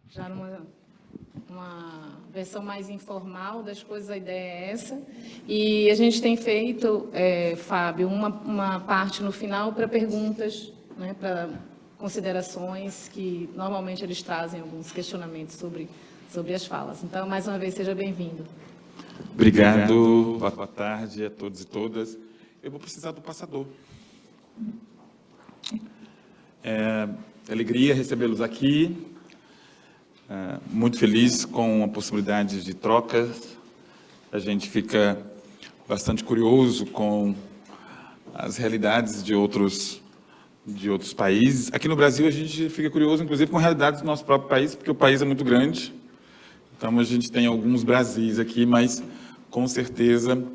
já numa versão mais informal das coisas, a ideia é essa. E a gente tem feito, Fábio, uma parte no final para perguntas, né, para considerações, que normalmente eles trazem alguns questionamentos sobre as falas. Então, mais uma vez, seja bem-vindo. Obrigado, boa tarde a todos e todas. Eu vou precisar do passador. Alegria recebê-los aqui, muito feliz com a possibilidade de trocas. A gente fica bastante curioso com as realidades de outros países. Aqui no Brasil, a gente fica curioso, inclusive, com a realidade do nosso próprio país, porque o país é muito grande. Então, a gente tem alguns Brasis aqui, mas, com certeza,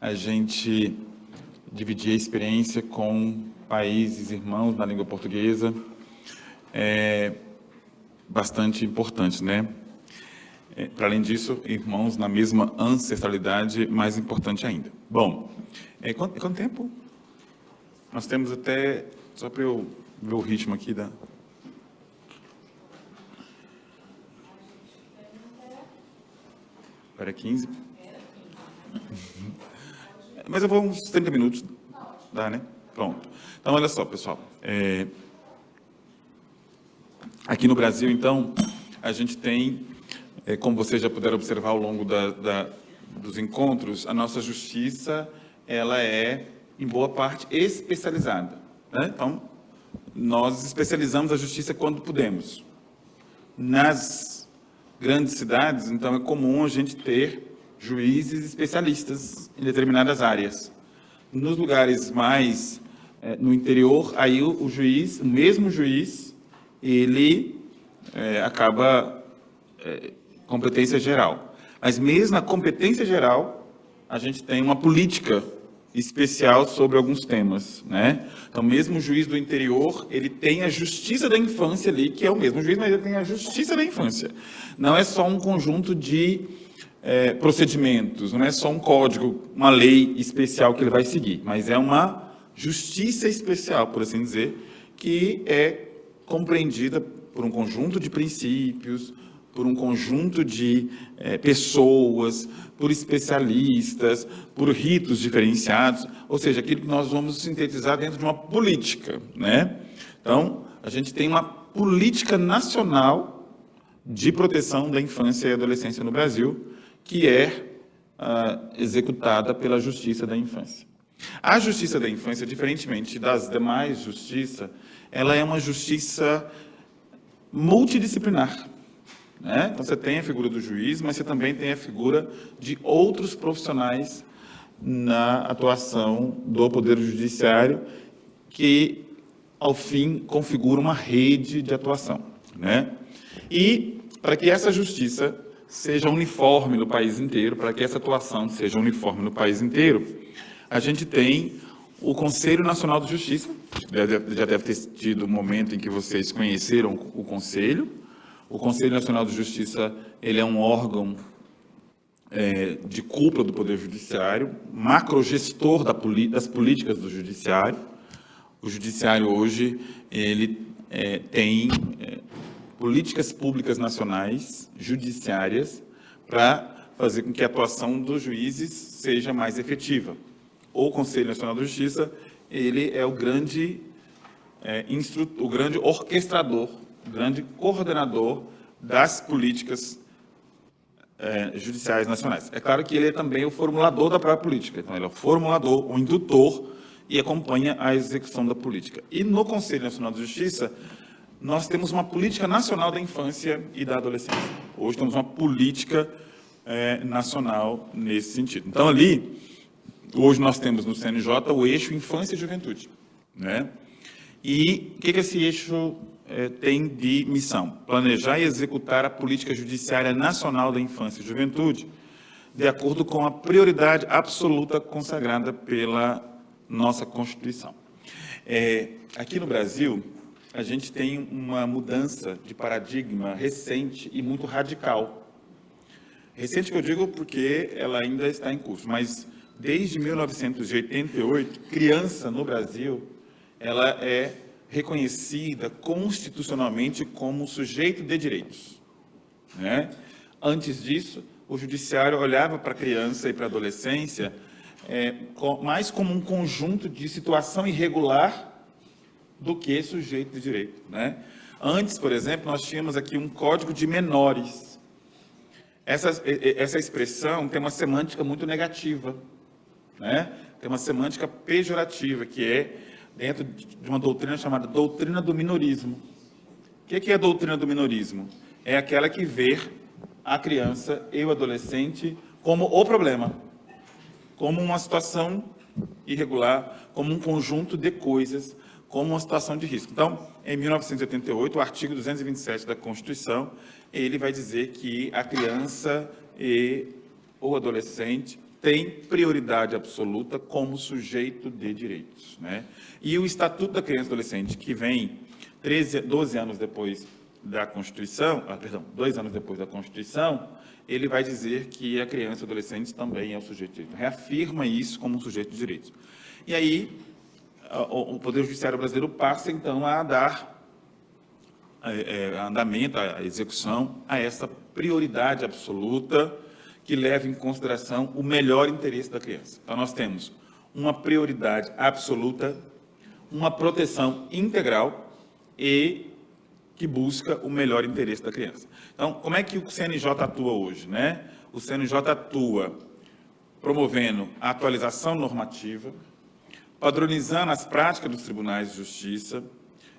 a gente dividir a experiência com países irmãos na língua portuguesa é bastante importante, né? Para além disso, irmãos na mesma ancestralidade, mais importante ainda. Bom, quanto tempo? Nós temos até, só para eu ver o ritmo aqui da... Para 15? Mas eu vou uns 30 minutos. Dá, né? Pronto. Então, olha só, pessoal. Aqui no Brasil, então, a gente tem, como vocês já puderam observar ao longo dos encontros, a nossa justiça, ela é, em boa parte, especializada, né? Então, nós especializamos a justiça quando podemos. Nas grandes cidades, então, é comum a gente ter juízes especialistas em determinadas áreas. Nos lugares mais no interior, aí o mesmo juiz, ele acaba competência geral. Mas mesmo na competência geral, a gente tem uma política especial sobre alguns temas, né? Então, mesmo o juiz do interior, ele tem a justiça da infância ali, que é o mesmo juiz, mas ele tem a justiça da infância. Não é só um conjunto de procedimentos, não é só um código, uma lei especial que ele vai seguir, mas é uma justiça especial, por assim dizer, que é compreendida por um conjunto de princípios, por um conjunto de pessoas, por especialistas, por ritos diferenciados, ou seja, aquilo que nós vamos sintetizar dentro de uma política, né? Então, a gente tem uma política nacional de proteção da infância e adolescência no Brasil, que é executada pela Justiça da Infância. A Justiça da Infância, diferentemente das demais justiças, ela é uma justiça multidisciplinar, né? Então, você tem a figura do juiz, mas você também tem a figura de outros profissionais na atuação do Poder Judiciário, que, ao fim, configura uma rede de atuação, né? E, para que essa justiça seja uniforme no país inteiro, para que essa atuação seja uniforme no país inteiro, a gente tem o Conselho Nacional de Justiça, já deve ter tido um momento em que vocês conheceram o Conselho. O Conselho Nacional de Justiça, ele é um órgão de cúpula do Poder Judiciário, macrogestor das políticas do Judiciário. O Judiciário hoje, ele tem políticas públicas nacionais, judiciárias, para fazer com que a atuação dos juízes seja mais efetiva. O Conselho Nacional de Justiça, ele é o grande orquestrador, o grande coordenador das políticas judiciais nacionais. É claro que ele é também o formulador da própria política. Então, ele é o formulador, o indutor, e acompanha a execução da política. E no Conselho Nacional de Justiça, nós temos uma política nacional da infância e da adolescência. Hoje temos uma política nacional nesse sentido. Então, ali, hoje nós temos no CNJ o eixo infância e juventude, né? E o que esse eixo tem de missão? Planejar e executar a política judiciária nacional da infância e juventude, de acordo com a prioridade absoluta consagrada pela nossa Constituição. Aqui no Brasil, a gente tem uma mudança de paradigma recente e muito radical. Recente que eu digo porque ela ainda está em curso, mas desde 1988, criança no Brasil, ela é reconhecida constitucionalmente como sujeito de direitos, né? Antes disso, o judiciário olhava para a criança e para a adolescência mais como um conjunto de situação irregular do que sujeito de direito, né? Antes, por exemplo, nós tínhamos aqui um código de menores. Essa expressão tem uma semântica muito negativa, né? Tem uma semântica pejorativa, que é dentro de uma doutrina chamada doutrina do minorismo. O que é a doutrina do minorismo? É aquela que vê a criança e o adolescente como o problema, como uma situação irregular, como um conjunto de coisas, como uma situação de risco. Então, em 1988, o artigo 227 da Constituição, ele vai dizer que a criança e o adolescente têm prioridade absoluta como sujeito de direitos, né? E o Estatuto da Criança e Adolescente, que vem 12 anos depois da Constituição, 2 anos depois da Constituição, ele vai dizer que a criança e o adolescente também é o sujeito de direito. Reafirma isso como um sujeito de direitos. E aí, o Poder Judiciário brasileiro passa, então, a dar andamento, a execução a essa prioridade absoluta que leva em consideração o melhor interesse da criança. Então, nós temos uma prioridade absoluta, uma proteção integral e que busca o melhor interesse da criança. Então, como é que o CNJ atua hoje, né? O CNJ atua promovendo a atualização normativa, padronizando as práticas dos tribunais de justiça,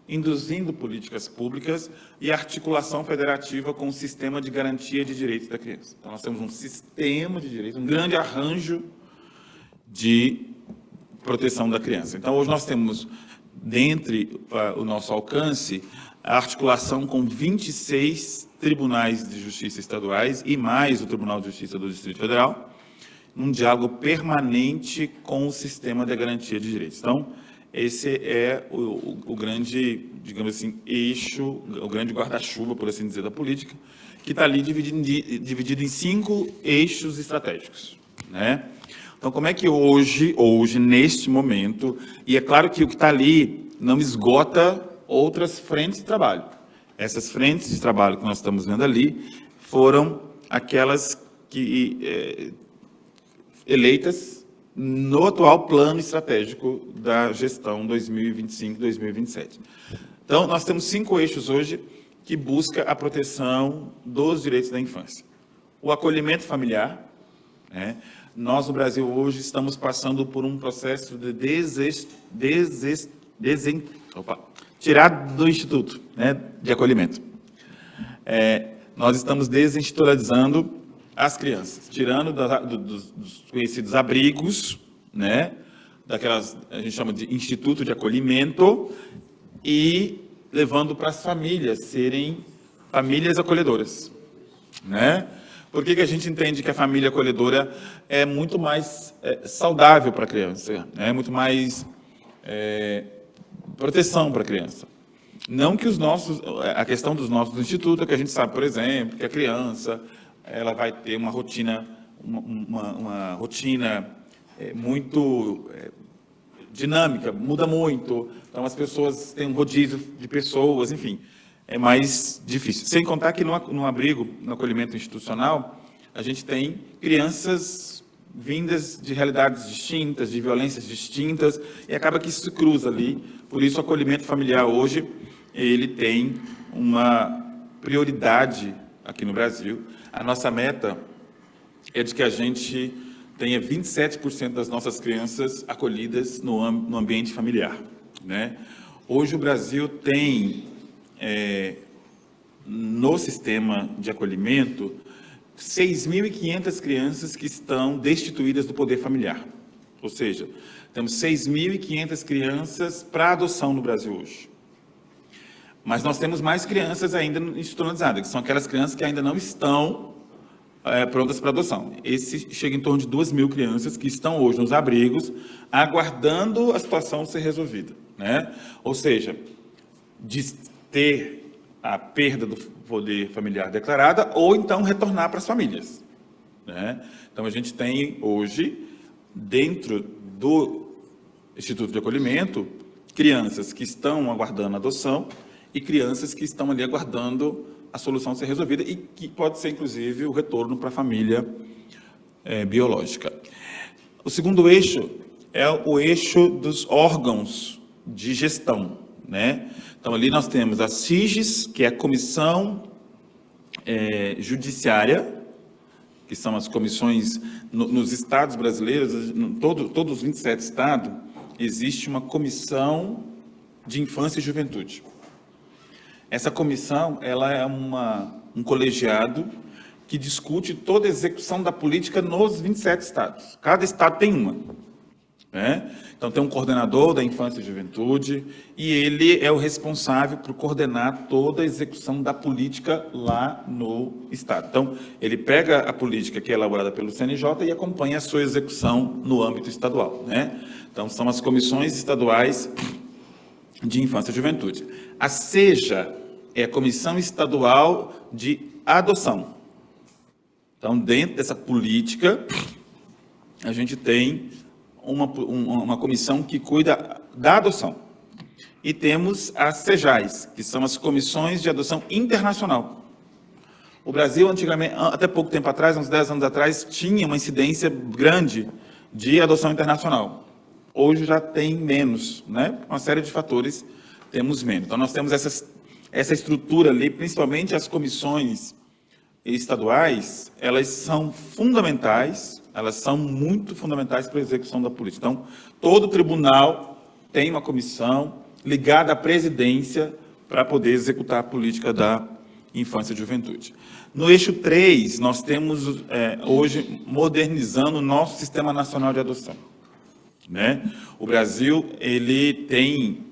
induzindo políticas públicas e articulação federativa com o sistema de garantia de direitos da criança. Então, nós temos um sistema de direitos, um grande arranjo de proteção da criança. Então, hoje nós temos, dentre o nosso alcance, a articulação com 26 tribunais de justiça estaduais e mais o Tribunal de Justiça do Distrito Federal, num diálogo permanente com o sistema de garantia de direitos. Então, esse é o grande, digamos assim, eixo, o grande guarda-chuva, por assim dizer, da política, que está ali dividido em 5 eixos estratégicos, né? Então, como é que hoje, neste momento, e é claro que o que está ali não esgota outras frentes de trabalho. Essas frentes de trabalho que nós estamos vendo ali foram aquelas que eleitas no atual plano estratégico da gestão 2025-2027. Então, nós temos 5 eixos hoje que busca a proteção dos direitos da infância. O acolhimento familiar, né? Nós, no Brasil, hoje, estamos passando por um processo de tirar do Instituto, né, de acolhimento. Nós estamos desinstitucionalizando as crianças, tirando dos conhecidos abrigos, né, daquelas, a gente chama de instituto de acolhimento, e levando para as famílias serem famílias acolhedoras, né? Por que a gente entende que a família acolhedora é muito mais saudável para a criança, é muito mais proteção para a criança? Não que a questão dos nossos institutos, é que a gente sabe, por exemplo, que a criança ela vai ter uma rotina, uma rotina muito dinâmica, muda muito, então as pessoas têm um rodízio de pessoas, enfim, é mais difícil. Sem contar que no abrigo, no acolhimento institucional, a gente tem crianças vindas de realidades distintas, de violências distintas, e acaba que isso se cruza ali. Por isso, o acolhimento familiar hoje, ele tem uma prioridade aqui no Brasil. A nossa meta é de que a gente tenha 27% das nossas crianças acolhidas no ambiente familiar, né? Hoje o Brasil tem, no sistema de acolhimento, 6.500 crianças que estão destituídas do poder familiar. Ou seja, temos 6.500 crianças para adoção no Brasil hoje. Mas nós temos mais crianças ainda institucionalizadas, que são aquelas crianças que ainda não estão prontas para adoção. Esse chega em torno de 2.000 crianças que estão hoje nos abrigos, aguardando a situação ser resolvida, né? Ou seja, de ter a perda do poder familiar declarada ou então retornar para as famílias, né? Então, a gente tem hoje, dentro do Instituto de Acolhimento, crianças que estão aguardando a adoção e crianças que estão ali aguardando a solução ser resolvida e que pode ser, inclusive, o retorno para a família biológica. O segundo eixo é o eixo dos órgãos de gestão, né? Então, ali nós temos a CIGES, que é a Comissão Judiciária, que são as comissões nos estados brasileiros, todos os 27 estados, existe uma comissão de infância e juventude. Essa comissão, ela é um colegiado que discute toda a execução da política nos 27 estados. Cada estado tem uma, né? Então, tem um coordenador da infância e juventude e ele é o responsável por coordenar toda a execução da política lá no estado. Então, ele pega a política que é elaborada pelo CNJ e acompanha a sua execução no âmbito estadual, né? Então, são as comissões estaduais de infância e juventude. A SEJA é a Comissão Estadual de Adoção. Então, dentro dessa política, a gente tem uma comissão que cuida da adoção. E temos as SEJAIS, que são as Comissões de Adoção Internacional. O Brasil, antigamente, até pouco tempo atrás, uns 10 anos atrás, tinha uma incidência grande de adoção internacional. Hoje já tem menos, né? Uma série de fatores, temos menos. Então, nós temos essa estrutura ali, principalmente as comissões estaduais, elas são fundamentais, elas são muito fundamentais para a execução da política. Então, todo tribunal tem uma comissão ligada à presidência para poder executar a política da infância e juventude. No eixo 3, nós temos, hoje, modernizando o nosso Sistema Nacional de Adoção, né? O Brasil, ele tem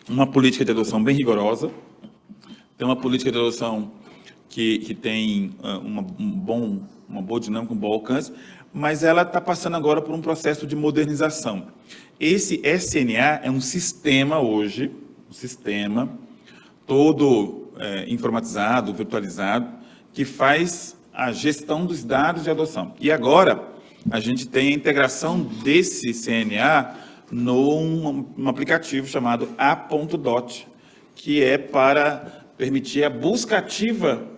uma política de adoção bem rigorosa, tem uma política de adoção que tem uma boa dinâmica, um bom alcance, mas ela está passando agora por um processo de modernização. Esse SNA é um sistema hoje, todo informatizado, virtualizado, que faz a gestão dos dados de adoção. E agora, a gente tem a integração desse CNA num aplicativo chamado A.DOT, que é para permitir a busca ativa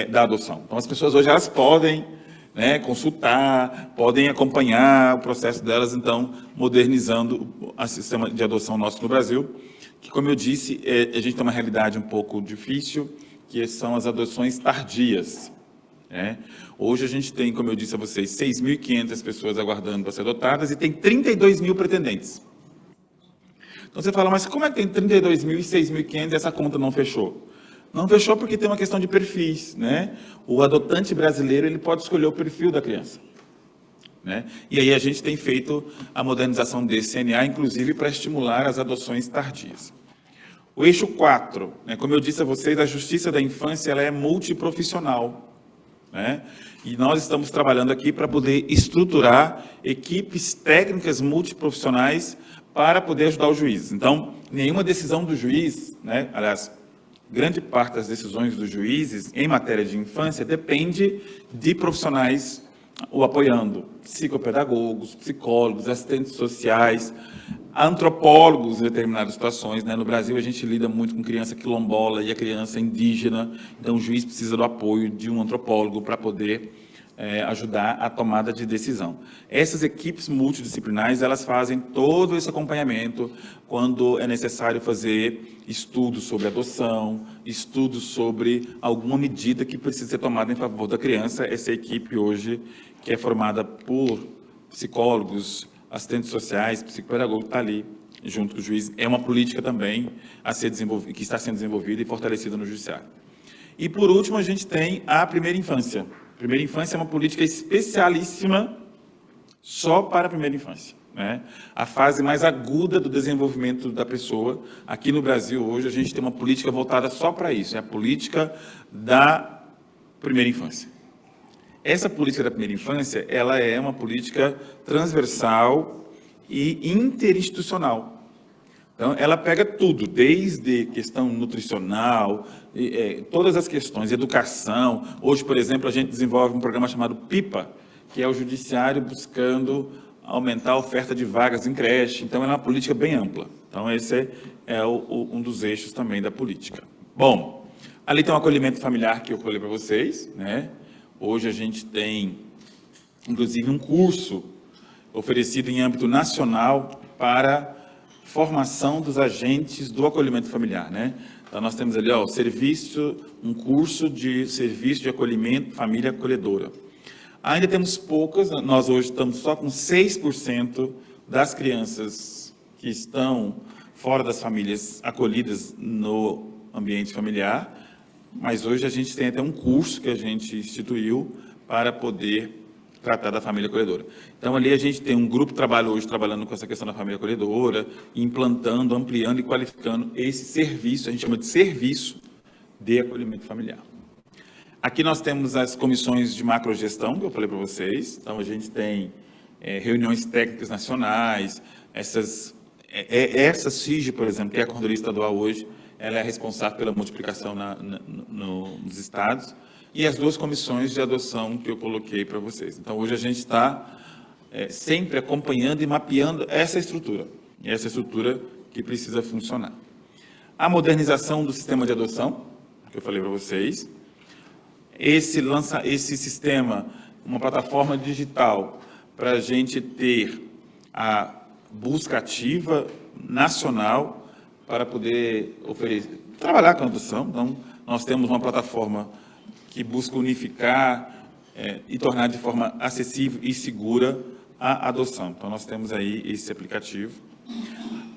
da adoção. Então, as pessoas hoje elas podem, né, consultar, podem acompanhar o processo delas, então, modernizando o sistema de adoção nosso no Brasil, que, como eu disse, a gente tem uma realidade um pouco difícil, que são as adoções tardias, né? Hoje a gente tem, como eu disse a vocês, 6.500 pessoas aguardando para ser adotadas e tem 32 mil pretendentes. Então, você fala, mas como é que tem 32 mil e 6.500 e essa conta não fechou? Não fechou porque tem uma questão de perfis, né? O adotante brasileiro, ele pode escolher o perfil da criança, né? E aí a gente tem feito a modernização desse CNA, inclusive para estimular as adoções tardias. O eixo 4, né? Como eu disse a vocês, a Justiça da Infância ela é multiprofissional, né? E nós estamos trabalhando aqui para poder estruturar equipes técnicas multiprofissionais para poder ajudar os juízes. Então, nenhuma decisão do juiz, né? Aliás, grande parte das decisões dos juízes em matéria de infância depende de profissionais o apoiando, psicopedagogos, psicólogos, assistentes sociais, antropólogos em determinadas situações, né? No Brasil, a gente lida muito com criança quilombola e a criança indígena, então o juiz precisa do apoio de um antropólogo para poder ajudar a tomada de decisão. Essas equipes multidisciplinares, elas fazem todo esse acompanhamento quando é necessário fazer estudos sobre adoção, estudos sobre alguma medida que precisa ser tomada em favor da criança. Essa equipe hoje, que é formada por psicólogos, assistentes sociais, psicopedagogos, está ali junto com o juiz. É uma política também a ser desenvolvida, que está sendo desenvolvida e fortalecida no judiciário. E, por último, a gente tem a primeira infância. Primeira infância é uma política especialíssima só para a primeira infância, né? A fase mais aguda do desenvolvimento da pessoa. Aqui no Brasil, hoje, a gente tem uma política voltada só para isso, é a política da primeira infância. Essa política da primeira infância, ela é uma política transversal e interinstitucional. Então, ela pega tudo, desde questão nutricional, todas as questões, educação. Hoje, por exemplo, a gente desenvolve um programa chamado PIPA, que é o Judiciário buscando aumentar a oferta de vagas em creche. Então, é uma política bem ampla. Então, esse é um dos eixos também da política. Bom, ali tem um acolhimento familiar que eu falei para vocês, né? Hoje a gente tem, inclusive, um curso oferecido em âmbito nacional para formação dos agentes do acolhimento familiar, né? Então, nós temos ali, ó, um curso de serviço de acolhimento família acolhedora. Ainda temos poucas, nós hoje estamos só com 6% das crianças que estão fora das famílias acolhidas no ambiente familiar, mas hoje a gente tem até um curso que a gente instituiu para poder tratar da família acolhedora. Então, ali a gente tem um grupo de trabalho hoje trabalhando com essa questão da família acolhedora, implantando, ampliando e qualificando esse serviço, a gente chama de serviço de acolhimento familiar. Aqui nós temos as comissões de macrogestão, que eu falei para vocês. Então, a gente tem reuniões técnicas nacionais, essa CIG, por exemplo, que é a Coordenadoria Estadual hoje, ela é responsável pela multiplicação nos estados, e as duas comissões de adoção que eu coloquei para vocês. Então, hoje a gente está sempre acompanhando e mapeando essa estrutura que precisa funcionar. A modernização do sistema de adoção, que eu falei para vocês, esse sistema, uma plataforma digital para a gente ter a busca ativa nacional para poder trabalhar com a adoção. Então, nós temos uma plataforma que busca unificar e tornar de forma acessível e segura a adoção. Então, nós temos aí esse aplicativo.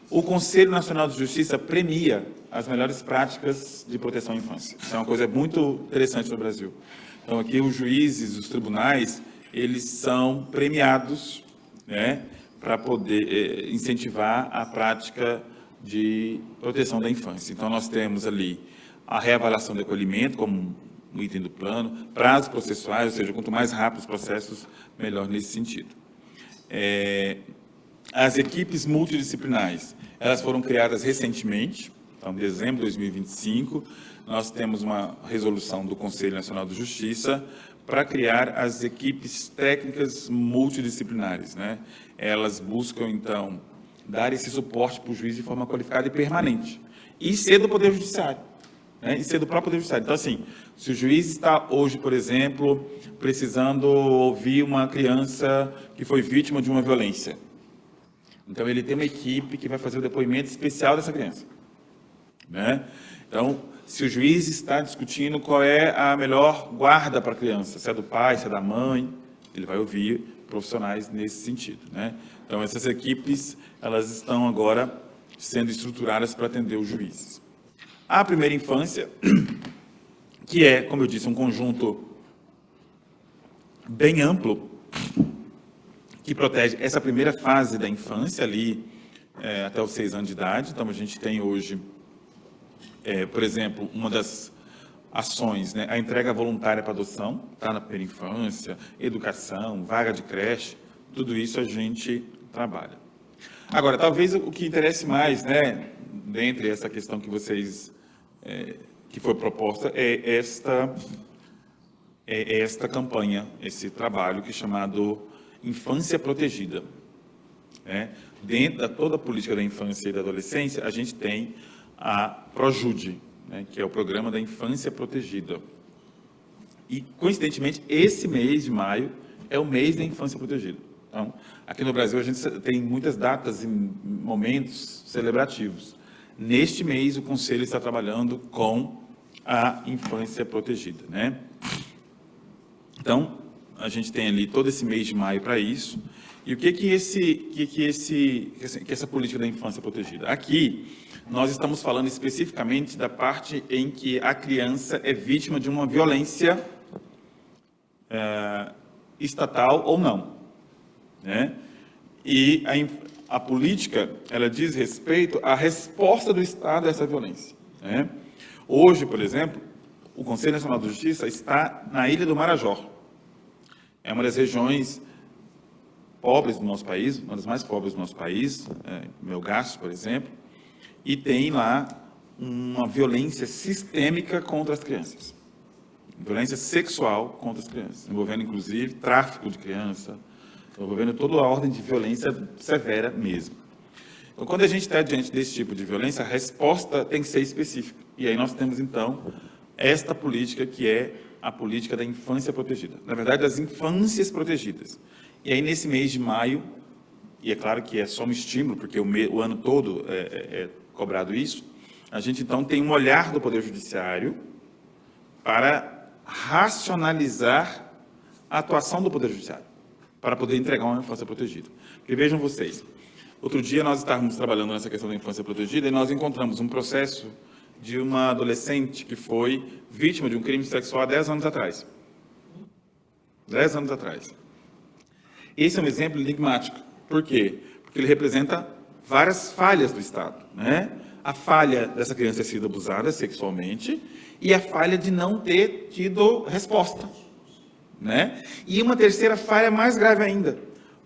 O Conselho Nacional de Justiça premia as melhores práticas de proteção à infância. Isso é uma coisa muito interessante no Brasil. Então, aqui os juízes, os tribunais, eles são premiados, né, para poder incentivar a prática de proteção da infância. Então, nós temos ali a reavaliação do acolhimento como um item do plano, prazos processuais, ou seja, quanto mais rápido os processos, melhor nesse sentido. As equipes multidisciplinares, elas foram criadas recentemente, então, em dezembro de 2025, nós temos uma resolução do Conselho Nacional de Justiça para criar as equipes técnicas multidisciplinares, né? Elas buscam, então, dar esse suporte para o juiz de forma qualificada e permanente, e ser do Poder Judiciário, né? E ser do próprio Poder Judiciário. Então, assim, se o juiz está hoje, por exemplo, precisando ouvir uma criança que foi vítima de uma violência, então ele tem uma equipe que vai fazer o depoimento especial dessa criança, né? Então, se o juiz está discutindo qual é a melhor guarda para a criança, se é do pai, se é da mãe, ele vai ouvir profissionais nesse sentido, né? Então, essas equipes, elas estão agora sendo estruturadas para atender os juízes. A primeira infância, que é, como eu disse, um conjunto bem amplo, que protege essa primeira fase da infância, ali até os 6 anos de idade. Então, a gente tem hoje, por exemplo, uma das ações, né, a entrega voluntária para adoção, está na primeira infância, educação, vaga de creche, tudo isso a gente trabalha. Agora, talvez o que interesse mais, né, dentre essa questão que vocês, que foi proposta, é esta campanha, esse trabalho que é chamado Infância Protegida, né? Dentro da toda a política da infância e da adolescência, a gente tem a ProJude, né, que é o Programa da Infância Protegida. E, coincidentemente, esse mês de maio é o mês da infância protegida. Então, aqui no Brasil, a gente tem muitas datas e momentos celebrativos. Neste mês, o Conselho está trabalhando com a infância protegida, né? Então, a gente tem ali todo esse mês de maio para isso. E o que essa política da infância protegida? Aqui, nós estamos falando especificamente da parte em que a criança é vítima de uma violência estatal ou não, né? E a política, ela diz respeito à resposta do Estado a essa violência, né? Hoje, por exemplo, o Conselho Nacional de Justiça está na Ilha do Marajó. É uma das regiões pobres do nosso país, uma das mais pobres do nosso país, Melgaço, por exemplo, e tem lá uma violência sistêmica contra as crianças, violência sexual contra as crianças, envolvendo, inclusive, tráfico de criança, envolvendo toda a ordem de violência severa mesmo. Então, quando a gente está diante desse tipo de violência, a resposta tem que ser específica. E aí nós temos, então, esta política que é a política da infância protegida. Na verdade, das infâncias protegidas. E aí, nesse mês de maio, e é claro que é só um estímulo, porque o ano todo é cobrado isso, a gente, então, tem um olhar do Poder Judiciário para racionalizar a atuação do Poder Judiciário, para poder entregar uma infância protegida. Porque vejam vocês, outro dia nós estávamos trabalhando nessa questão da infância protegida e nós encontramos um processo de uma adolescente que foi vítima de um crime sexual há 10 anos atrás. 10 anos atrás. Esse é um exemplo enigmático. Por quê? Porque ele representa várias falhas do Estado, né? A falha dessa criança ter sido abusada sexualmente e a falha de não ter tido resposta, né? E uma terceira falha mais grave ainda,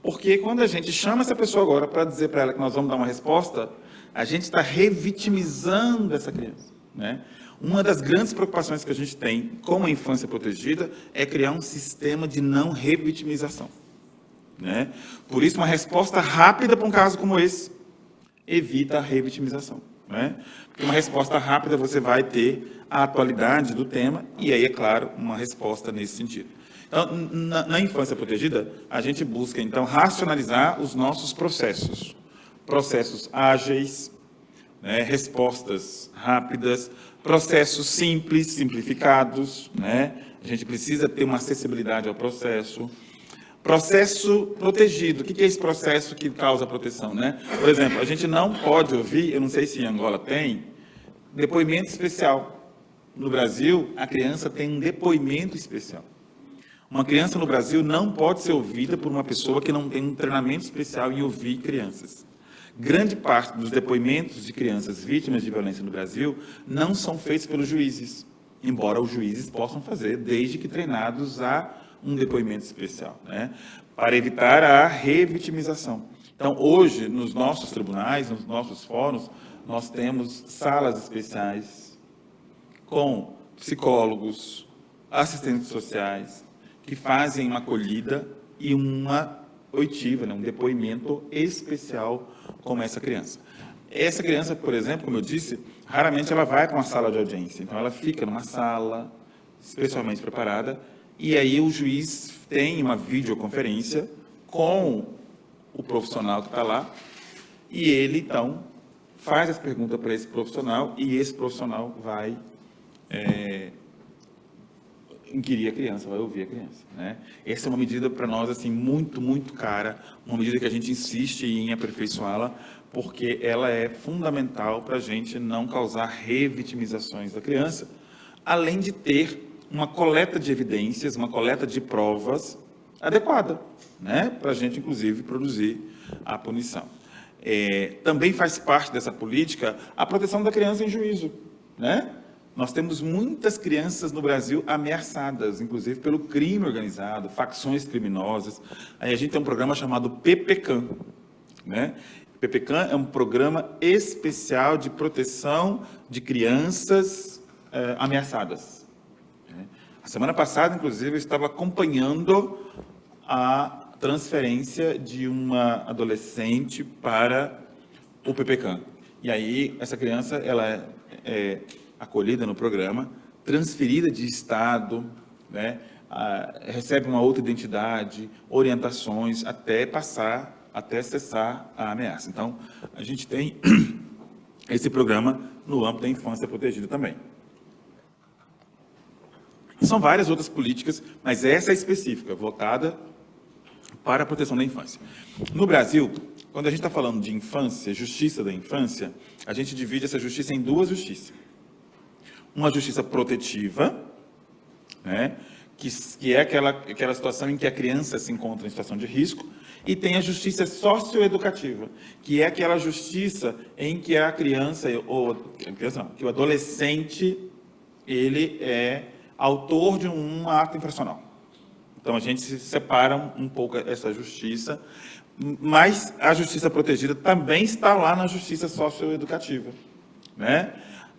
porque quando a gente chama essa pessoa agora para dizer para ela que nós vamos dar uma resposta, a gente está revitimizando essa criança, né? Uma das grandes preocupações que a gente tem com a infância protegida é criar um sistema de não revitimização, né? Por isso, uma resposta rápida para um caso como esse evita a revitimização, né? Porque uma resposta rápida você vai ter a atualidade do tema e aí, é claro, uma resposta nesse sentido. Então, na infância protegida, a gente busca, então, racionalizar os nossos processos. Processos ágeis, né, respostas rápidas, processos simples, simplificados, né? A gente precisa ter uma acessibilidade ao processo. Processo protegido. O que é esse processo que causa proteção, né? Por exemplo, a gente não pode ouvir, eu não sei se em Angola tem, depoimento especial. No Brasil, a criança tem um depoimento especial. Uma criança no Brasil não pode ser ouvida por uma pessoa que não tem um treinamento especial em ouvir crianças. Grande parte dos depoimentos de crianças vítimas de violência no Brasil não são feitos pelos juízes, embora os juízes possam fazer, desde que treinados a um depoimento especial, né? Para evitar a revitimização. Então, hoje, nos nossos tribunais, nos nossos fóruns, nós temos salas especiais com psicólogos, assistentes sociais, que fazem uma acolhida e uma oitiva, né, um depoimento especial como essa criança. Essa criança, por exemplo, como eu disse, raramente ela vai para uma sala de audiência. Então, ela fica numa sala especialmente preparada e aí o juiz tem uma videoconferência com o profissional que está lá e ele, então, faz as perguntas para esse profissional e esse profissional vai inquirir a criança, vai ouvir a criança, né? Essa é uma medida para nós assim muito, muito cara, uma medida que a gente insiste em aperfeiçoá-la, porque ela é fundamental para a gente não causar revitimizações da criança, além de ter uma coleta de evidências, uma coleta de provas adequada, né? Para a gente, inclusive, produzir a punição. Também faz parte dessa política a proteção da criança em juízo, né? Nós temos muitas crianças no Brasil ameaçadas, inclusive pelo crime organizado, facções criminosas. Aí a gente tem um programa chamado PPCAM, né? PPCAM é um programa especial de proteção de crianças ameaçadas. A semana passada, inclusive, eu estava acompanhando a transferência de uma adolescente para o PPCAM. E aí, essa criança, ela é acolhida no programa, transferida de estado, né, recebe uma outra identidade, orientações, até cessar a ameaça. Então, a gente tem esse programa no âmbito da infância protegida também. São várias outras políticas, mas essa é específica, voltada para a proteção da infância. No Brasil, quando a gente está falando de infância, justiça da infância, a gente divide essa justiça em duas justiças. Uma justiça protetiva, né, que é aquela situação em que a criança se encontra em situação de risco, e tem a justiça socioeducativa, que é aquela justiça em que a criança, que o adolescente, ele é autor de um ato infracional. Então, a gente se separa um pouco essa justiça, mas a justiça protegida também está lá na justiça socioeducativa, né?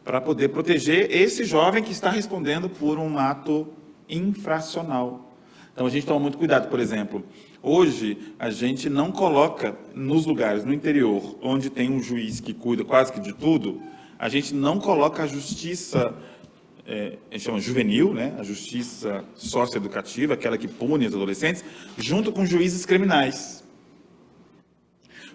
Para poder proteger esse jovem que está respondendo por um ato infracional. Então, a gente toma muito cuidado, por exemplo, Hoje, a gente não coloca nos lugares, no interior, onde tem um juiz que cuida quase que de tudo, a gente não coloca a justiça, a gente chama juvenil, né? A justiça socioeducativa, aquela que pune os adolescentes, junto com juízes criminais.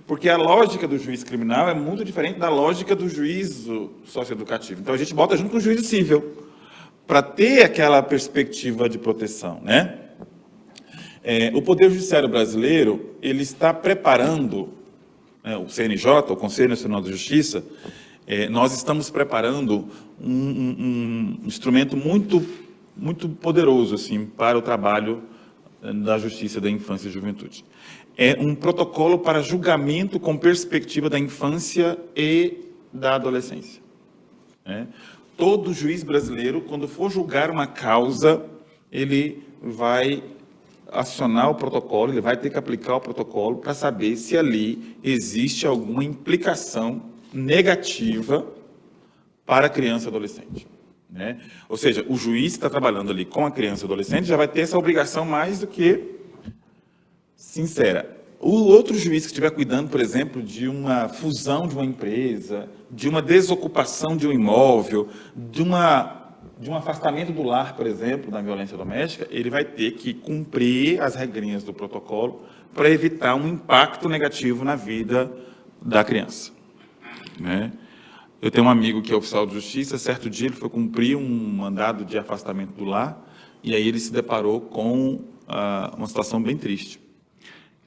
Porque a lógica do juiz criminal é muito diferente da lógica do juízo socioeducativo. Então, a gente bota junto com o juízo civil, para ter aquela perspectiva de proteção, né? O Poder Judiciário brasileiro, ele está preparando, o CNJ, o Conselho Nacional de Justiça, nós estamos preparando um instrumento muito, muito poderoso assim, para o trabalho da Justiça da Infância e Juventude. É um protocolo para julgamento com perspectiva da infância e da adolescência. Todo juiz brasileiro, quando for julgar uma causa, ele vai acionar o protocolo, ele vai ter que aplicar o protocolo para saber se ali existe alguma implicação negativa para a criança e adolescente. Né? Ou seja, o juiz que está trabalhando ali com a criança e adolescente já vai ter essa obrigação mais do que sincera. O outro juiz que estiver cuidando, por exemplo, de uma fusão de uma empresa, de uma desocupação de um imóvel, de um afastamento do lar, por exemplo, da violência doméstica, ele vai ter que cumprir as regrinhas do protocolo para evitar um impacto negativo na vida da criança. Né? Eu tenho um amigo que é oficial de justiça, certo dia ele foi cumprir um mandado de afastamento do lar, e aí ele se deparou com uma situação bem triste.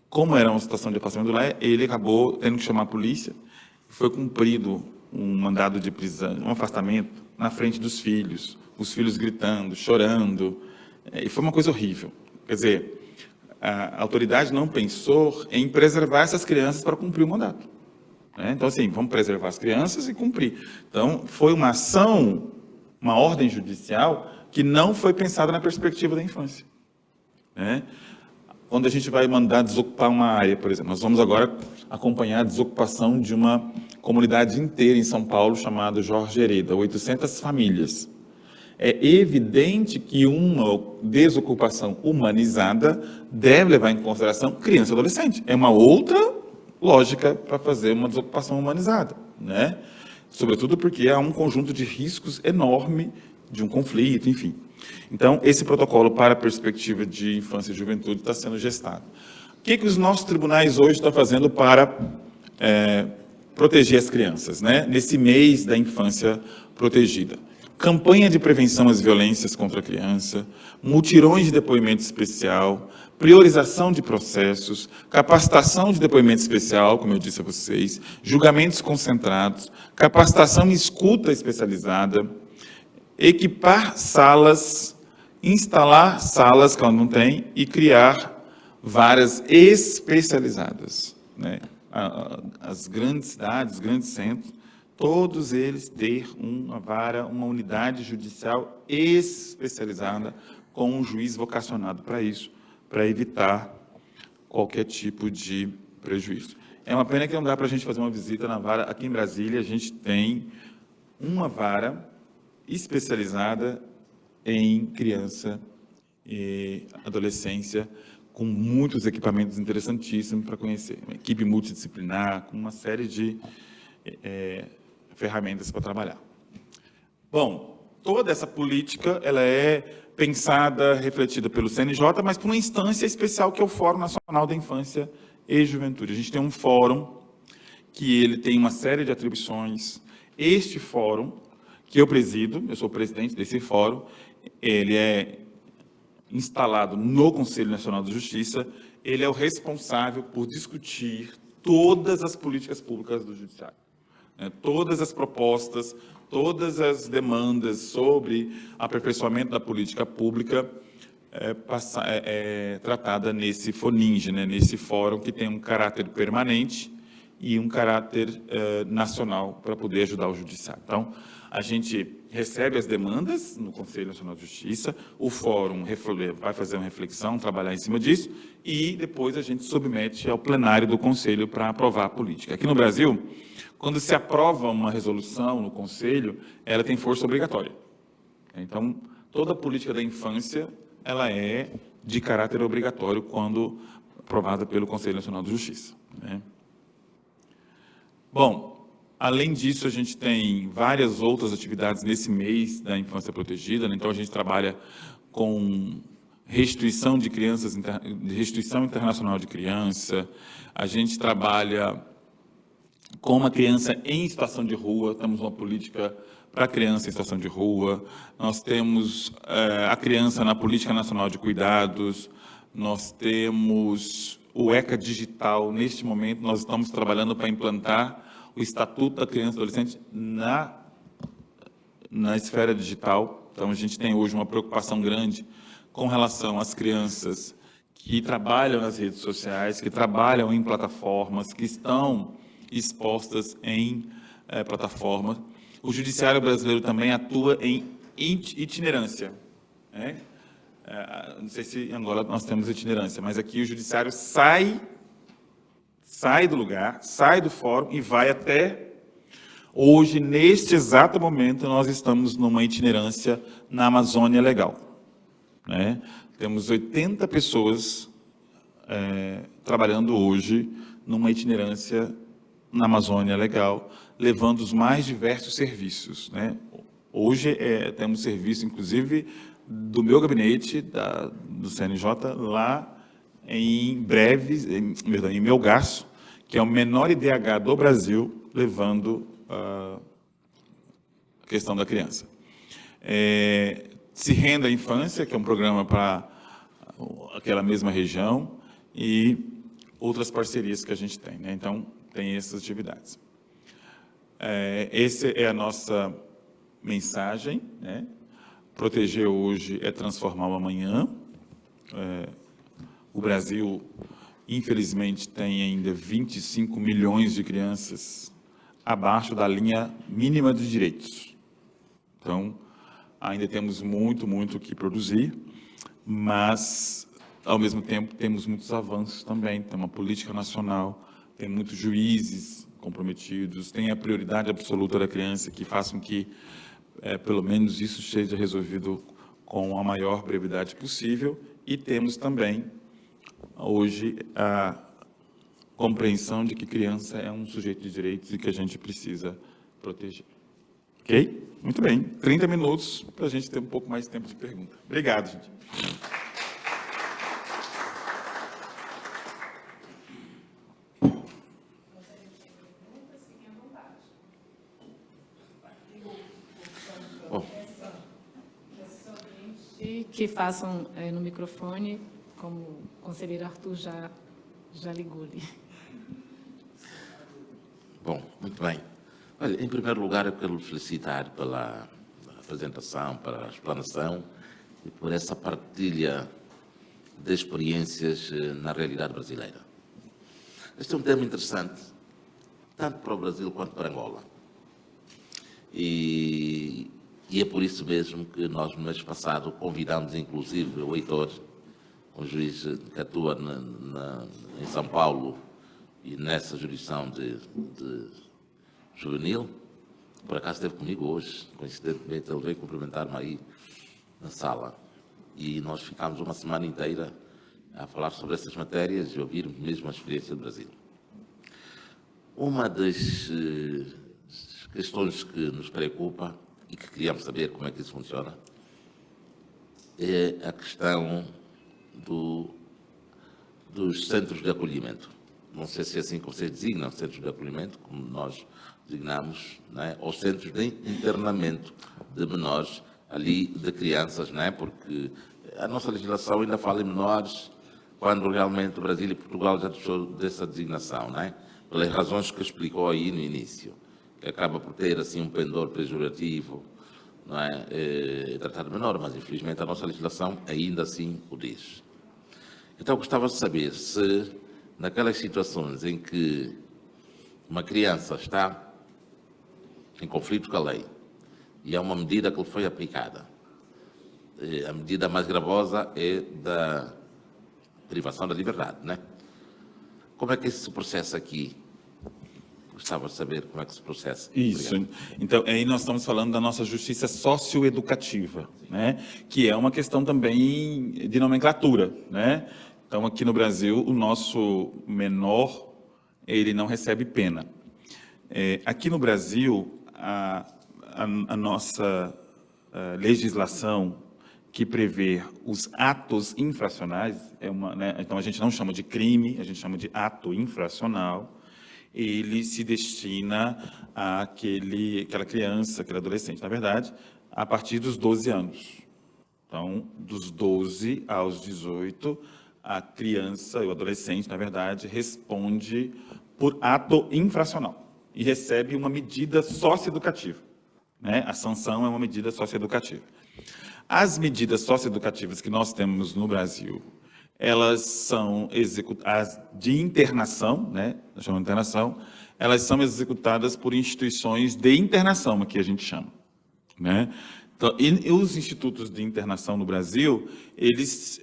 Como era uma situação de afastamento do lar, ele acabou tendo que chamar a polícia, foi cumprido um mandado de prisão, um afastamento, na frente dos filhos, os filhos gritando, chorando, e foi uma coisa horrível. Quer dizer, a autoridade não pensou em preservar essas crianças para cumprir o mandato. Então, assim, vamos preservar as crianças e cumprir. Então, foi uma ação, uma ordem judicial que não foi pensada na perspectiva da infância. Quando a gente vai mandar desocupar uma área, por exemplo, nós vamos agora acompanhar a desocupação de uma comunidade inteira em São Paulo, chamada Jorge Hereda, 800 famílias. É evidente que uma desocupação humanizada deve levar em consideração criança e adolescente. É uma outra lógica para fazer uma desocupação humanizada, né? Sobretudo porque há um conjunto de riscos enorme de um conflito, enfim. Então, esse protocolo para a perspectiva de infância e juventude está sendo gestado. O que os nossos tribunais hoje estão fazendo para proteger as crianças, né? Nesse mês da infância protegida? Campanha de prevenção às violências contra a criança, mutirões de depoimento especial, priorização de processos, capacitação de depoimento especial, como eu disse a vocês, julgamentos concentrados, capacitação em escuta especializada, equipar salas, instalar salas, quando não tem, e criar varas especializadas. Né? As grandes cidades, os grandes centros, todos eles ter uma vara, uma unidade judicial especializada com um juiz vocacionado para isso, para evitar qualquer tipo de prejuízo. É uma pena que não dá para a gente fazer uma visita na vara. Aqui em Brasília, a gente tem uma vara especializada em criança e adolescência, com muitos equipamentos interessantíssimos para conhecer. Uma equipe multidisciplinar, com uma série de ferramentas para trabalhar. Bom, toda essa política ela é pensada, refletida pelo CNJ, mas por uma instância especial que é o Fórum Nacional da Infância e Juventude. A gente tem um fórum que ele tem uma série de atribuições. Este fórum, que eu presido, eu sou o presidente desse fórum, ele é instalado no Conselho Nacional de Justiça, ele é o responsável por discutir todas as políticas públicas do Judiciário. Todas as propostas, todas as demandas sobre aperfeiçoamento da política pública tratada nesse FONINGE, né, nesse fórum que tem um caráter permanente e um caráter nacional para poder ajudar o Judiciário. Então, a gente recebe as demandas no Conselho Nacional de Justiça, o fórum vai fazer uma reflexão, trabalhar em cima disso, e depois a gente submete ao plenário do Conselho para aprovar a política. Aqui no Brasil, quando se aprova uma resolução no Conselho, ela tem força obrigatória. Então, toda a política da infância, ela é de caráter obrigatório quando aprovada pelo Conselho Nacional de Justiça, né? Bom, além disso, a gente tem várias outras atividades nesse mês da infância protegida, né? Então, a gente trabalha com restituição de crianças, restituição internacional de criança, a gente trabalha com uma criança em situação de rua, temos uma política para a criança em situação de rua, nós temos a criança na Política Nacional de Cuidados, nós temos o ECA Digital. Neste momento, nós estamos trabalhando para implantar o Estatuto da Criança e Adolescente na esfera digital. Então, a gente tem hoje uma preocupação grande com relação às crianças que trabalham nas redes sociais, que trabalham em plataformas, que estão expostas em plataformas. O Judiciário brasileiro também atua em itinerância, né? Não sei se em Angola nós temos itinerância, mas aqui o Judiciário sai do lugar, sai do fórum e vai até... Hoje, neste exato momento, nós estamos numa itinerância na Amazônia Legal, né? Temos 80 pessoas trabalhando hoje numa itinerância na Amazônia Legal, levando os mais diversos serviços, né? Hoje temos serviço, inclusive, do meu gabinete, do CNJ, lá em Breves, em Melgaço, que é o menor IDH do Brasil, levando a questão da criança. Se Renda à Infância, que é um programa para aquela mesma região, e outras parcerias que a gente tem, né? Então, tem essas atividades. Essa é a nossa mensagem, né? Proteger hoje é transformar o amanhã. O Brasil, infelizmente, tem ainda 25 milhões de crianças abaixo da linha mínima de direitos. Então, ainda temos muito o que produzir, mas, ao mesmo tempo, temos muitos avanços também. Tem uma política nacional, tem muitos juízes comprometidos, tem a prioridade absoluta da criança, que façam que, pelo menos, isso seja resolvido com a maior brevidade possível, e temos também, hoje, a compreensão de que criança é um sujeito de direitos e que a gente precisa proteger. Ok? Muito bem. 30 minutos para a gente ter um pouco mais de tempo de pergunta. Obrigado, gente. Que façam no microfone, como o conselheiro Arthur já ligou-lhe. Bom, muito bem. Olha, em primeiro lugar, eu quero felicitar pela apresentação, pela explanação e por essa partilha de experiências na realidade brasileira. Este é um tema interessante, tanto para o Brasil quanto para Angola. E é por isso mesmo que nós, no mês passado, convidamos, inclusive, o Heitor, um juiz que atua em São Paulo e nessa jurisdição de juvenil. Por acaso esteve comigo hoje, coincidentemente, ele veio cumprimentar-me aí na sala. E nós ficámos uma semana inteira a falar sobre essas matérias e ouvir mesmo a experiência do Brasil. Uma das questões que nos preocupa e que queríamos saber como é que isso funciona é a questão dos centros de acolhimento. Não sei se é assim que vocês designam, centros de acolhimento, como nós designamos, não é? Ou centros de internamento de menores, ali de crianças, não é? Porque a nossa legislação ainda fala em menores, quando realmente o Brasil e Portugal já deixou dessa designação, não é? Pelas razões que explicou aí no início, que acaba por ter assim um pendor pejorativo, não é? Tratar de menor, mas infelizmente a nossa legislação ainda assim o diz. Então, gostava de saber se, naquelas situações em que uma criança está em conflito com a lei e há uma medida que lhe foi aplicada, a medida mais gravosa é da privação da liberdade, né? Como é que isso se processa aqui? Gostava de saber como é que se processa. Isso. Obrigado. Então, aí nós estamos falando da nossa justiça socioeducativa, né? Que é uma questão também de nomenclatura, né? Então, aqui no Brasil, o nosso menor, ele não recebe pena. Aqui no Brasil, a nossa legislação que prevê os atos infracionais, então a gente não chama de crime, a gente chama de ato infracional, ele se destina àquela criança, aquele adolescente, na verdade, a partir dos 12 anos. Então, dos 12 aos 18, a criança, o adolescente, na verdade, responde por ato infracional e recebe uma medida socioeducativa, né? A sanção é uma medida socioeducativa. As medidas socioeducativas que nós temos no Brasil, elas são executadas de internação, né? Nós chamamos de internação, elas são executadas por instituições de internação, que a gente chama, né? Então, e os institutos de internação no Brasil, eles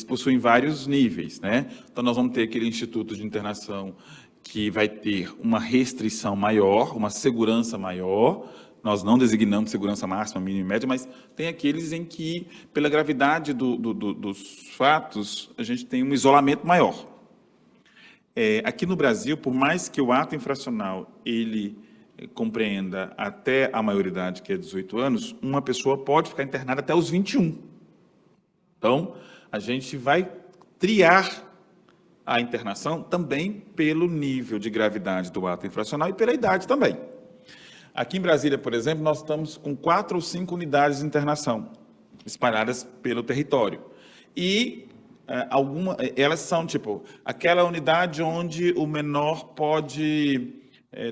possuem vários níveis, né? Então, nós vamos ter aquele instituto de internação que vai ter uma restrição maior, uma segurança maior. Nós não designamos segurança máxima, mínima e média, mas tem aqueles em que, pela gravidade dos fatos, a gente tem um isolamento maior. Aqui no Brasil, por mais que o ato infracional ele compreenda até a maioridade, que é 18 anos, uma pessoa pode ficar internada até os 21. Então, a gente vai triar a internação também pelo nível de gravidade do ato infracional e pela idade também. Aqui em Brasília, por exemplo, nós estamos com 4 ou 5 unidades de internação espalhadas pelo território. E elas são, tipo, aquela unidade onde o menor pode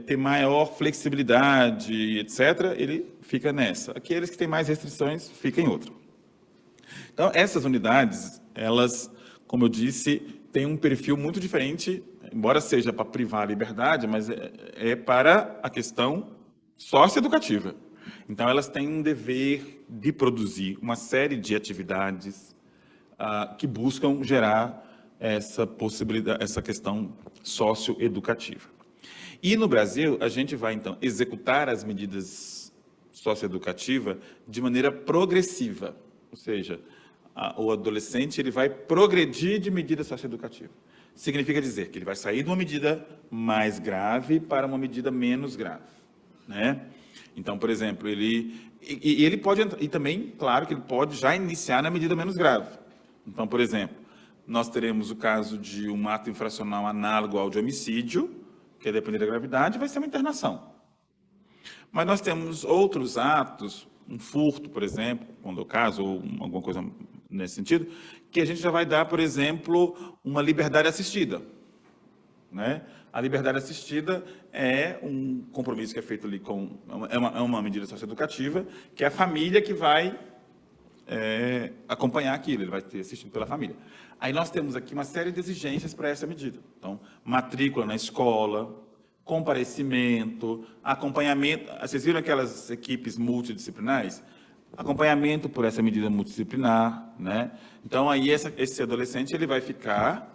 ter maior flexibilidade, etc., ele fica nessa. Aqueles que têm mais restrições, ficam em outra. Então, essas unidades, elas, como eu disse, têm um perfil muito diferente, embora seja para privar a liberdade, mas é para a questão socioeducativa. Então, elas têm um dever de produzir uma série de atividades que buscam gerar essa possibilidade, essa questão socioeducativa. E no Brasil, a gente vai, então, executar as medidas socioeducativas de maneira progressiva, ou seja, o adolescente ele vai progredir de medida socioeducativa. Significa dizer que ele vai sair de uma medida mais grave para uma medida menos grave, né? Então, por exemplo, ele pode entrar, e também, claro, que ele pode já iniciar na medida menos grave. Então, por exemplo, nós teremos o caso de um ato infracional análogo ao de homicídio, que é depender da gravidade, vai ser uma internação. Mas nós temos outros atos, um furto, por exemplo, quando é o caso, ou alguma coisa nesse sentido, que a gente já vai dar, por exemplo, uma liberdade assistida, né? A liberdade assistida é um compromisso que é feito ali é uma medida socioeducativa, que é a família que vai acompanhar aquilo, ele vai ter assistido pela família. Aí nós temos aqui uma série de exigências para essa medida. Então, matrícula na escola, comparecimento, acompanhamento. Vocês viram aquelas equipes multidisciplinares? Acompanhamento por essa medida multidisciplinar, né? Então, aí esse adolescente ele vai ficar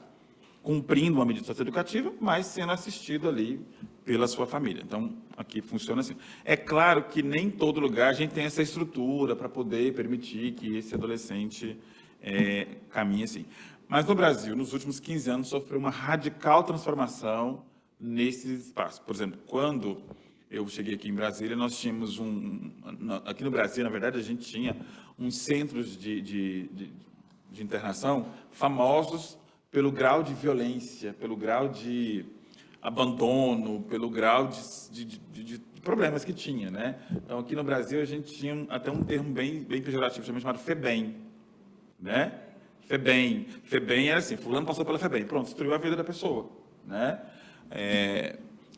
cumprindo uma medida socioeducativa, mas sendo assistido ali pela sua família. Então, aqui funciona assim. É claro que nem em todo lugar a gente tem essa estrutura para poder permitir que esse adolescente caminhe assim. Mas no Brasil, nos últimos 15 anos, sofreu uma radical transformação nesses espaços. Por exemplo, quando eu cheguei aqui em Brasília, nós tínhamos aqui no Brasil, na verdade, a gente tinha uns centros de internação famosos pelo grau de violência, pelo grau de abandono, pelo grau de problemas que tinha, né? Então, aqui no Brasil, a gente tinha até um termo bem pejorativo, chamado FEBEM, né? FEBEM era assim, fulano passou pela FEBEM, pronto, destruiu a vida da pessoa, né?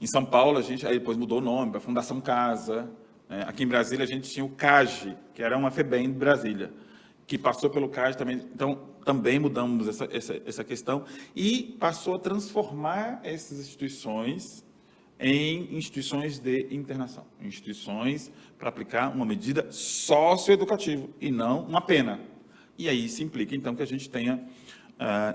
Em São Paulo, a gente aí depois mudou o nome para Fundação Casa, né? Aqui em Brasília, a gente tinha o CAGE, que era uma FEBEM de Brasília, que passou pelo CAGE também. Então, também mudamos essa questão e passou a transformar essas instituições em instituições de internação, instituições para aplicar uma medida socioeducativa e não uma pena. E aí isso implica, então, que a gente tenha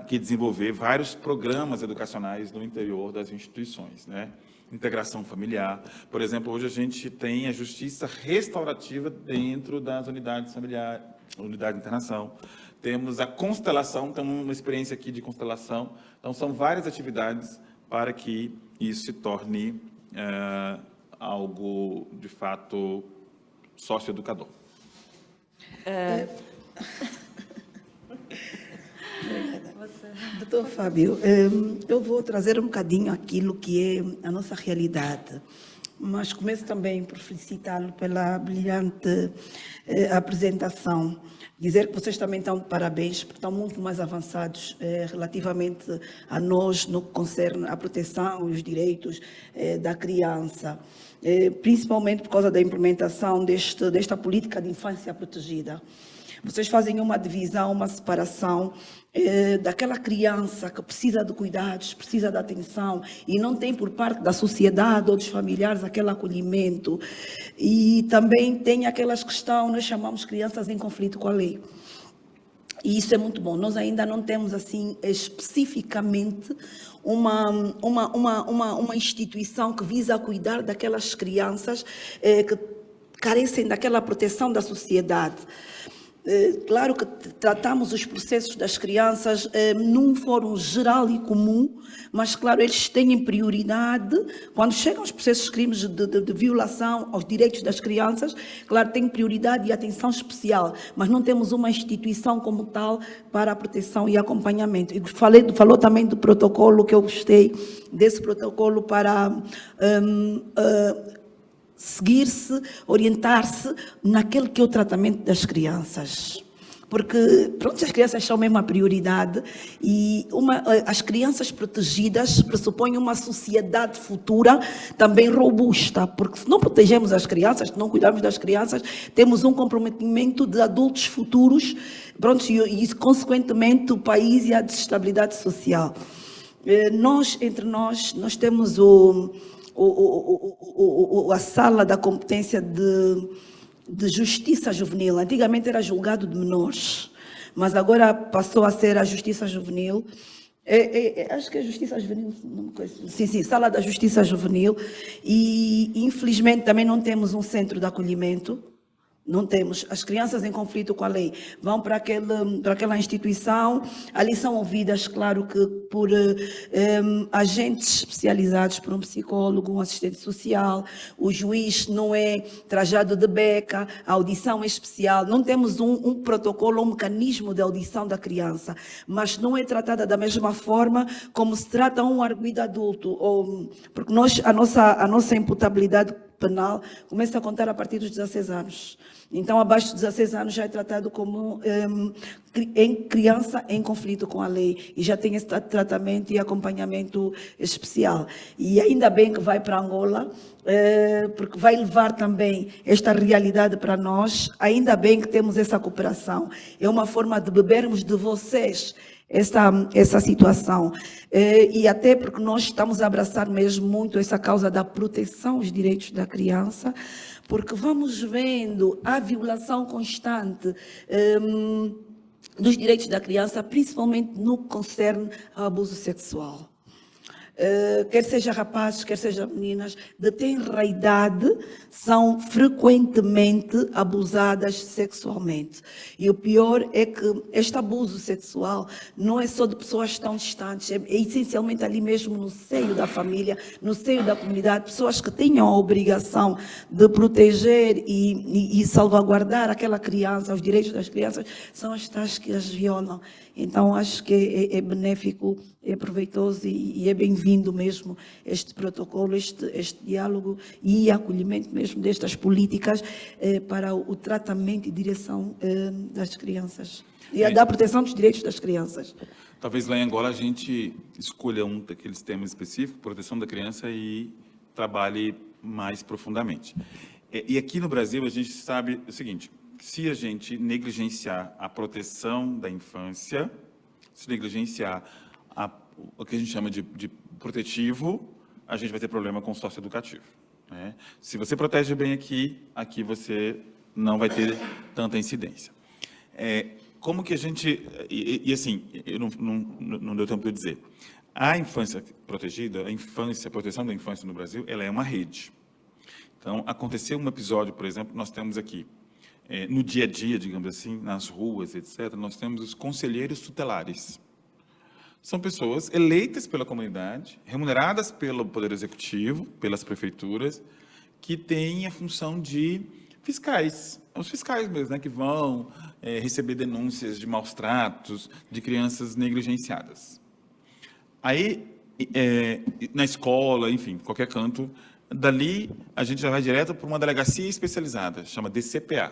que desenvolver vários programas educacionais no interior das instituições, né? integração familiar. Por exemplo, hoje a gente tem a justiça restaurativa dentro das unidades familiares, unidade de internação. Temos a constelação, temos uma experiência aqui de constelação. Então, são várias atividades para que isso se torne algo, de fato, socioeducador. Doutor Fábio, eu vou trazer um bocadinho aquilo que é a nossa realidade, mas começo também por felicitá-lo pela brilhante apresentação. Dizer que vocês também estão de parabéns, porque estão muito mais avançados relativamente a nós no que concerne à proteção e os direitos da criança, principalmente por causa da implementação desta política de infância protegida. Vocês fazem uma divisão, uma separação daquela criança que precisa de cuidados, precisa de atenção e não tem por parte da sociedade ou dos familiares aquele acolhimento. E também tem aquelas que estão, nós chamamos crianças em conflito com a lei. E isso é muito bom. Nós ainda não temos, assim, especificamente uma instituição que visa cuidar daquelas crianças que carecem daquela proteção da sociedade. Claro que tratamos os processos das crianças num fórum geral e comum, mas, claro, eles têm prioridade. Quando chegam os processos de crimes de violação aos direitos das crianças, claro, têm prioridade e atenção especial, mas não temos uma instituição como tal para a proteção e acompanhamento. E falou também do protocolo, que eu gostei desse protocolo para seguir-se, orientar-se naquele que é o tratamento das crianças. Porque, pronto, as crianças são mesmo a prioridade e as crianças protegidas pressupõem uma sociedade futura também robusta, porque se não protegemos as crianças, se não cuidarmos das crianças, temos um comprometimento de adultos futuros, pronto, e consequentemente o país e a desestabilidade social. Entre nós temos a sala da competência de justiça juvenil. Antigamente era julgado de menores, mas agora passou a ser a justiça juvenil. Acho que é justiça juvenil, sim, sala da justiça juvenil. E infelizmente também não temos um centro de acolhimento. Não temos. As crianças em conflito com a lei vão para aquela instituição, ali são ouvidas, claro que por agentes especializados, por um psicólogo, um assistente social, o juiz não é trajado de beca, a audição é especial, não temos um protocolo, um mecanismo de audição da criança, mas não é tratada da mesma forma como se trata um arguido adulto, porque a nossa imputabilidade penal começa a contar a partir dos 16 anos. Então, abaixo de 16 anos já é tratado como criança em conflito com a lei e já tem esse tratamento e acompanhamento especial. E ainda bem que vai para Angola, porque vai levar também esta realidade para nós. Ainda bem que temos essa cooperação. É uma forma de bebermos de vocês essa situação. E até porque nós estamos a abraçar mesmo muito essa causa da proteção aos direitos da criança, porque vamos vendo a violação constante dos direitos da criança, principalmente no que concerne ao abuso sexual. Quer seja rapazes, quer seja meninas, de tenra idade, são frequentemente abusadas sexualmente. E o pior é que este abuso sexual não é só de pessoas tão distantes, é essencialmente ali mesmo no seio da família, no seio da comunidade, pessoas que tenham a obrigação de proteger e salvaguardar aquela criança, os direitos das crianças, são as tais que as violam. Então, acho que é benéfico, é proveitoso e é bem-vindo mesmo este protocolo, este diálogo e acolhimento mesmo destas políticas para o tratamento e direção das crianças e da proteção dos direitos das crianças. Talvez lá em Angola a gente escolha um daqueles temas específicos, proteção da criança, e trabalhe mais profundamente. E aqui no Brasil a gente sabe o seguinte: se a gente negligenciar a proteção da infância, se negligenciar o que a gente chama de protetivo, a gente vai ter problema com o socioeducativo, né? Se você protege bem aqui você não vai ter tanta incidência. Como que a gente... E assim, eu não deu tempo de eu dizer. A infância protegida, a proteção da infância no Brasil, ela é uma rede. Então, aconteceu um episódio, por exemplo, nós temos aqui, no dia a dia, digamos assim, nas ruas, etc., nós temos os conselheiros tutelares. São pessoas eleitas pela comunidade, remuneradas pelo Poder Executivo, pelas prefeituras, que têm a função de fiscais. Os fiscais mesmo, né, que vão receber denúncias de maus tratos, de crianças negligenciadas. Aí, na escola, enfim, qualquer canto, dali a gente já vai direto para uma delegacia especializada, chama DCPA.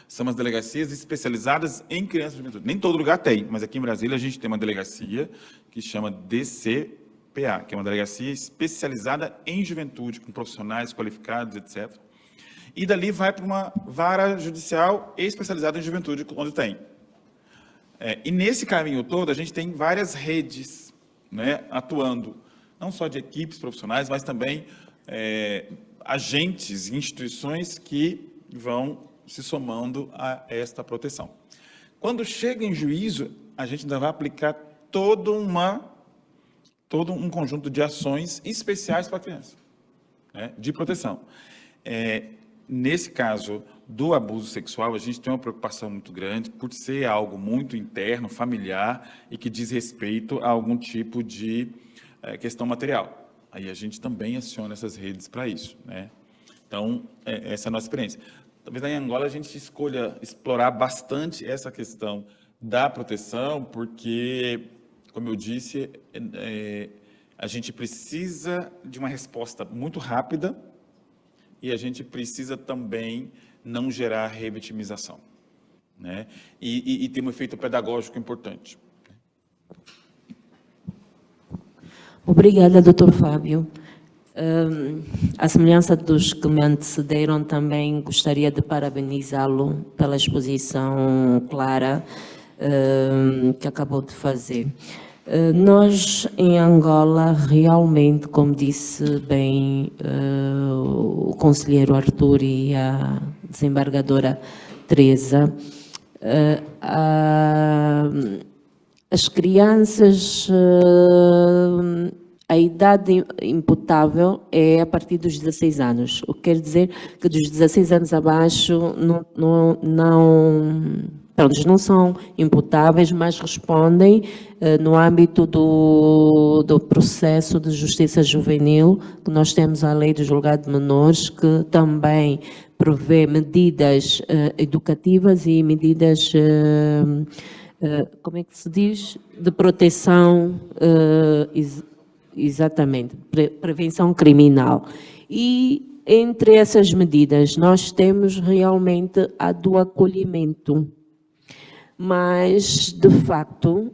São as delegacias especializadas em crianças e juventude. Nem todo lugar tem, mas aqui em Brasília a gente tem uma delegacia que chama DCPA, que é uma delegacia especializada em juventude, com profissionais qualificados, etc. E dali vai para uma vara judicial especializada em juventude, onde tem. E nesse caminho todo, a gente tem várias redes, né, atuando, não só de equipes profissionais, mas também agentes, instituições que vão se somando a esta proteção. Quando chega em juízo, a gente ainda vai aplicar todo um conjunto de ações especiais para a criança, né, de proteção. Nesse caso do abuso sexual, a gente tem uma preocupação muito grande por ser algo muito interno, familiar e que diz respeito a algum tipo de questão material. Aí a gente também aciona essas redes para isso, né? Então, essa é a nossa experiência. Talvez em Angola a gente escolha explorar bastante essa questão da proteção, porque, como eu disse, a gente precisa de uma resposta muito rápida e a gente precisa também não gerar revitimização, né? E ter um efeito pedagógico importante. Obrigada, Dr. Fábio. À semelhança dos que me antecederam, também gostaria de parabenizá-lo pela exposição clara que acabou de fazer. Nós, em Angola, realmente, como disse bem o conselheiro Arthur e a desembargadora Teresa, as crianças, a idade imputável é a partir dos 16 anos, o que quer dizer que dos 16 anos abaixo não são imputáveis, mas respondem no âmbito do processo de justiça juvenil, que nós temos a Lei do Julgado de Menores, que também prevê medidas educativas e medidas, como é que se diz, de proteção, exatamente, prevenção criminal. E entre essas medidas nós temos realmente a do acolhimento. Mas, de facto,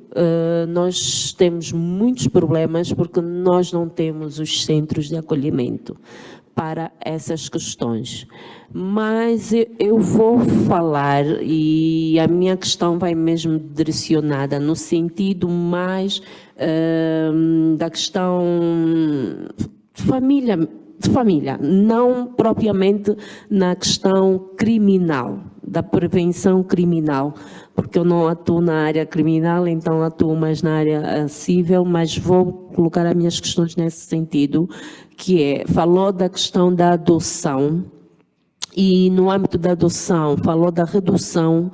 nós temos muitos problemas porque nós não temos os centros de acolhimento para essas questões. Mas eu vou falar, e a minha questão vai mesmo direcionada no sentido mais da questão de família, não propriamente na questão criminal, da prevenção criminal, porque eu não atuo na área criminal, então atuo mais na área civil, mas vou colocar as minhas questões nesse sentido, que falou da questão da adoção, e no âmbito da adoção, falou da redução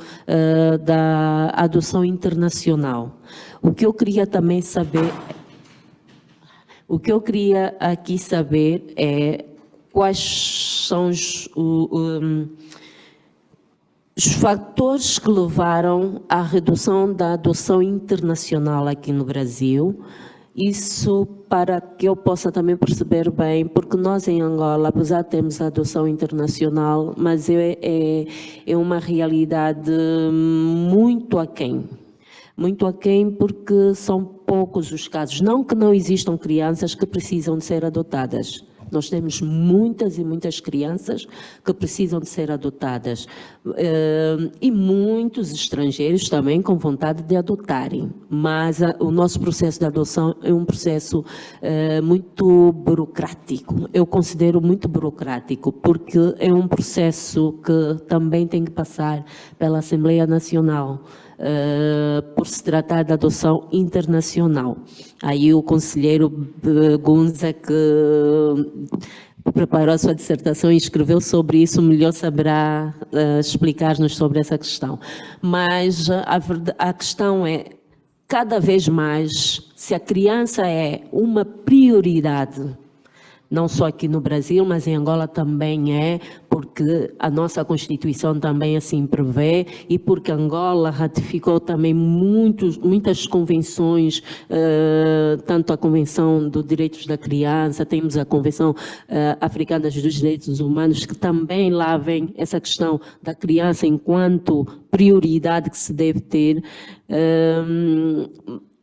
da adoção internacional. O que eu queria também saber, o que eu queria aqui saber é quais são os fatores que levaram à redução da adoção internacional aqui no Brasil. Isso para que eu possa também perceber bem, porque nós em Angola, apesar de termos a adoção internacional, mas é uma realidade muito aquém. Muito aquém porque são poucos os casos. Não que não existam crianças que precisam de ser adotadas. Nós temos muitas e muitas crianças que precisam de ser adotadas e muitos estrangeiros também com vontade de adotarem, mas o nosso processo de adoção é um processo muito burocrático, eu considero muito burocrático, porque é um processo que também tem que passar pela Assembleia Nacional, por se tratar de adoção internacional. Aí o conselheiro Gunza, que preparou a sua dissertação e escreveu sobre isso, melhor saberá explicar-nos sobre essa questão. Mas a questão é, cada vez mais, se a criança é uma prioridade, não só aqui no Brasil, mas em Angola também é, porque a nossa Constituição também assim prevê e porque Angola ratificou também muitas convenções, tanto a Convenção dos Direitos da Criança, temos a Convenção Africana dos Direitos Humanos, que também lá vem essa questão da criança enquanto prioridade que se deve ter.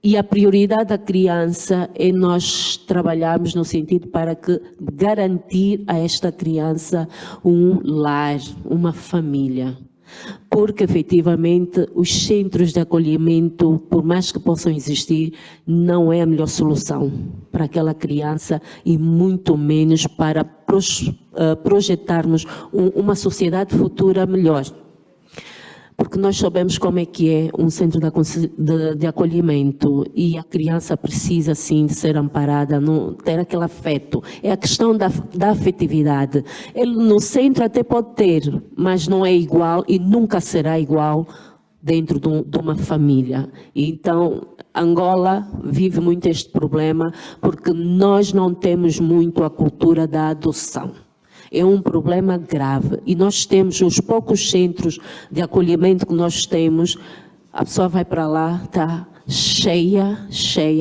E a prioridade da criança é nós trabalharmos no sentido para que garantir a esta criança um lar, uma família. Porque, efetivamente, os centros de acolhimento, por mais que possam existir, não é a melhor solução para aquela criança e muito menos para projetarmos uma sociedade futura melhor. Porque nós sabemos como é que é um centro de acolhimento e a criança precisa, sim, de ser amparada, ter aquele afeto. É a questão da afetividade. Ele no centro até pode ter, mas não é igual e nunca será igual dentro de uma família. Então, Angola vive muito este problema porque nós não temos muito a cultura da adoção. É um problema grave e nós temos os poucos centros de acolhimento que nós temos, a pessoa vai para lá, está cheia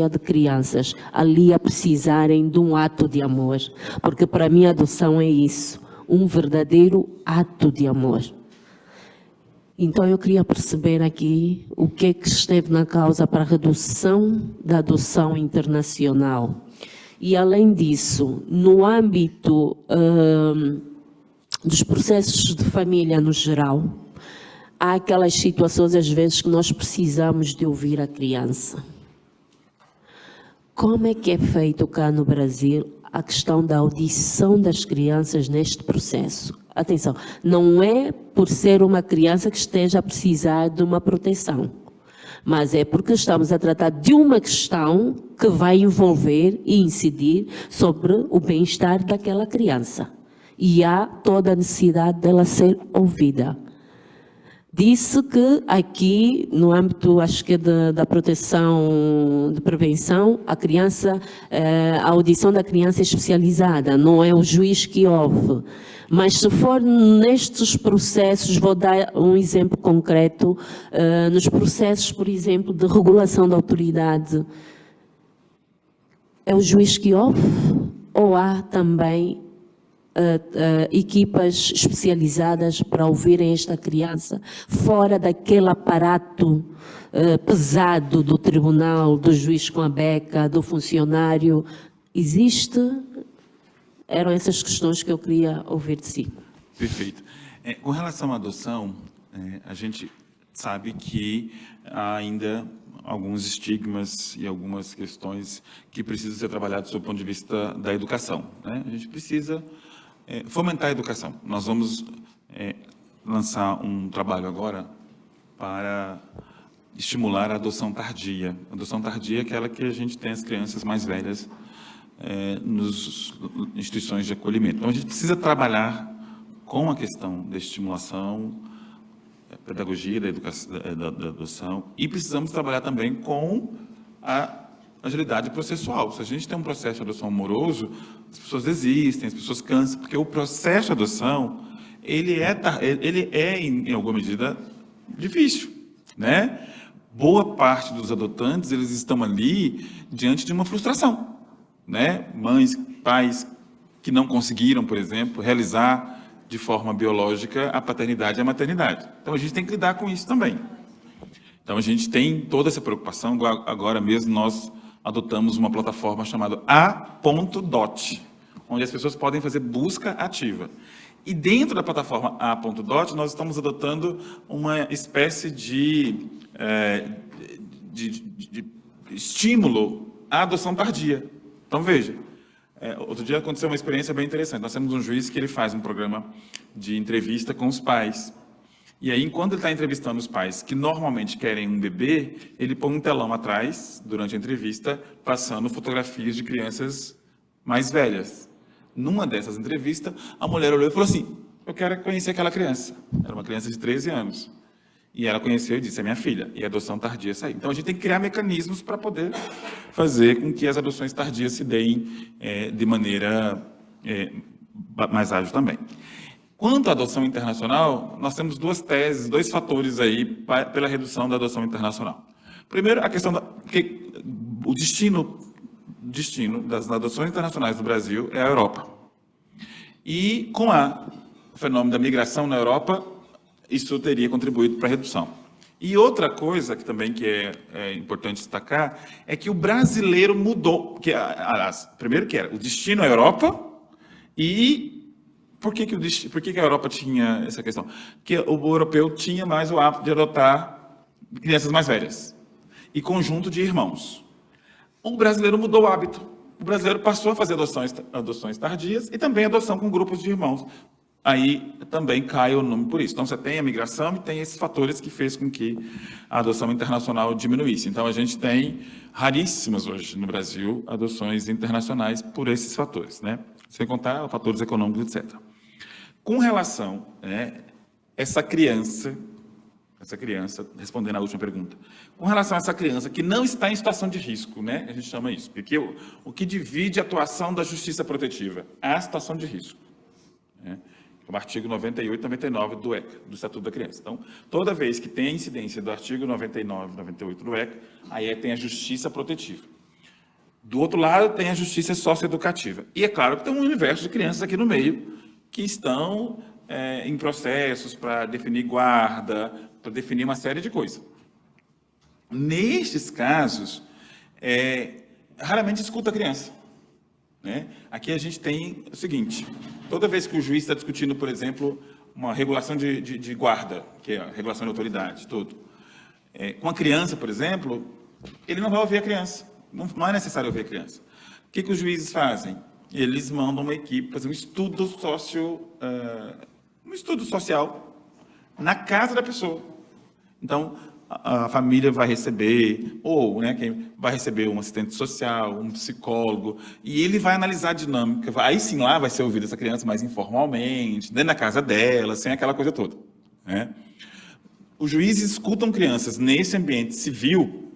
de crianças ali a precisarem de um ato de amor, porque para mim a adoção é isso, um verdadeiro ato de amor. Então eu queria perceber aqui o que é que esteve na causa para a redução da adoção internacional. E, além disso, no âmbito dos processos de família no geral, há aquelas situações, às vezes, que nós precisamos de ouvir a criança. Como é que é feito cá no Brasil a questão da audição das crianças neste processo? Atenção, não é por ser uma criança que esteja a precisar de uma proteção, mas é porque estamos a tratar de uma questão que vai envolver e incidir sobre o bem-estar daquela criança. E há toda a necessidade dela ser ouvida. Disse que aqui, no âmbito, acho que da proteção, de prevenção, a audição da criança é especializada, não é o juiz que ouve. Mas se for nestes processos, vou dar um exemplo concreto, nos processos, por exemplo, de regulação da autoridade, é o juiz que ouve ou há também equipas especializadas para ouvirem esta criança, fora daquele aparato pesado do tribunal, do juiz com a beca, do funcionário? Existe? Eram essas questões que eu queria ouvir de si. Perfeito. Com relação à adoção, a gente sabe que há ainda alguns estigmas e algumas questões que precisam ser trabalhadas do ponto de vista da educação, né? A gente precisa fomentar a educação. Nós vamos lançar um trabalho agora para estimular a adoção tardia. A adoção tardia é aquela que a gente tem as crianças mais velhas nas instituições de acolhimento. Então, a gente precisa trabalhar com a questão da estimulação, pedagogia da adoção, e precisamos trabalhar também com a agilidade processual. Se a gente tem um processo de adoção moroso, as pessoas desistem, as pessoas cansam, porque o processo de adoção, ele é em alguma medida, difícil, né? Boa parte dos adotantes, eles estão ali diante de uma frustração, né? Mães, pais que não conseguiram, por exemplo, realizar de forma biológica a paternidade e a maternidade. Então, a gente tem que lidar com isso também. Então, a gente tem toda essa preocupação. Agora mesmo, nós adotamos uma plataforma chamada A.dot, onde as pessoas podem fazer busca ativa. E dentro da plataforma A.dot, nós estamos adotando uma espécie de estímulo à adoção tardia. Então, veja, outro dia aconteceu uma experiência bem interessante. Nós temos um juiz que ele faz um programa de entrevista com os pais. E aí, enquanto ele está entrevistando os pais que normalmente querem um bebê, ele põe um telão atrás, durante a entrevista, passando fotografias de crianças mais velhas. Numa dessas entrevistas, a mulher olhou e falou assim, eu quero conhecer aquela criança. Era uma criança de 13 anos. E ela conheceu e disse, é minha filha. E a adoção tardia saiu. Então, a gente tem que criar mecanismos para poder fazer com que as adoções tardias se deem de maneira mais ágil também. Quanto à adoção internacional, nós temos duas teses, dois fatores aí pela redução da adoção internacional. Primeiro, a questão que o destino das adoções internacionais do Brasil é a Europa. E com o fenômeno da migração na Europa, isso teria contribuído para a redução. E outra coisa que também é importante destacar é que o brasileiro mudou, primeiro que era o destino à Europa e por que a Europa tinha essa questão? Porque o europeu tinha mais o hábito de adotar crianças mais velhas e conjunto de irmãos. O brasileiro mudou o hábito. O brasileiro passou a fazer adoções tardias e também adoção com grupos de irmãos. Aí também cai o número por isso. Então, você tem a migração e tem esses fatores que fez com que a adoção internacional diminuísse. Então, a gente tem raríssimas hoje no Brasil adoções internacionais por esses fatores, né? Sem contar fatores econômicos, etc. Com relação a essa criança, respondendo à última pergunta, com relação a essa criança que não está em situação de risco, né? A gente chama isso, porque o que divide a atuação da justiça protetiva é a situação de risco, né? O artigo 98 e 99 do ECA, do Estatuto da Criança. Então, toda vez que tem a incidência do artigo 99 e 98 do ECA, aí tem a justiça protetiva. Do outro lado, tem a justiça socioeducativa. E é claro que tem um universo de crianças aqui no meio que estão em processos para definir guarda, para definir uma série de coisas. Nestes casos, raramente escuta a criança, né? Aqui a gente tem o seguinte, toda vez que o juiz está discutindo, por exemplo, uma regulação de guarda, que é a regulação de autoridade, tudo, com a criança, por exemplo, ele não vai ouvir a criança, não é necessário ouvir a criança. O que os juízes fazem? Eles mandam uma equipe fazer um estudo social na casa da pessoa. Então, a família vai receber, ou quem vai receber um assistente social, um psicólogo, e ele vai analisar a dinâmica. Aí sim, lá vai ser ouvida essa criança mais informalmente, dentro da casa dela, sem aquela coisa toda, né? Os juízes escutam crianças nesse ambiente civil,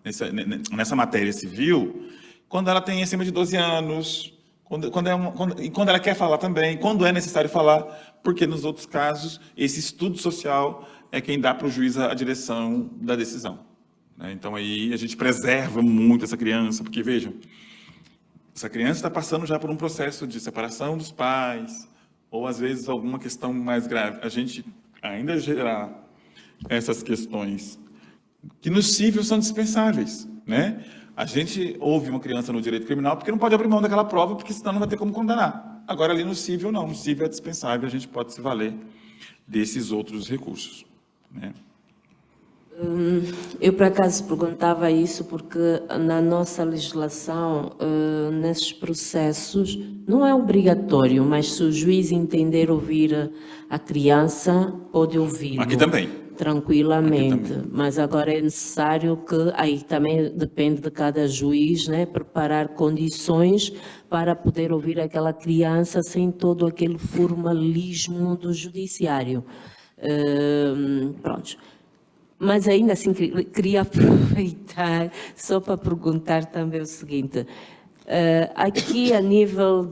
nessa matéria civil, quando ela tem acima de 12 anos, quando ela quer falar também, quando é necessário falar, porque nos outros casos, esse estudo social é quem dá para o juiz a direção da decisão, né? Então, aí a gente preserva muito essa criança, porque, vejam, essa criança está passando já por um processo de separação dos pais, ou, às vezes, alguma questão mais grave. A gente ainda gerar essas questões que no civil são dispensáveis, né? A gente ouve uma criança no direito criminal porque não pode abrir mão daquela prova, porque senão não vai ter como condenar. Agora, ali no civil, não. No civil é dispensável, a gente pode se valer desses outros recursos, né? Eu, por acaso, perguntava isso porque na nossa legislação, nesses processos, não é obrigatório, mas se o juiz entender ouvir a criança, pode ouvi-lo. Aqui também. Tranquilamente, mas agora é necessário que, aí também depende de cada juiz, né, preparar condições para poder ouvir aquela criança sem todo aquele formalismo do judiciário. Pronto. Mas ainda assim, queria aproveitar só para perguntar também o seguinte, aqui a nível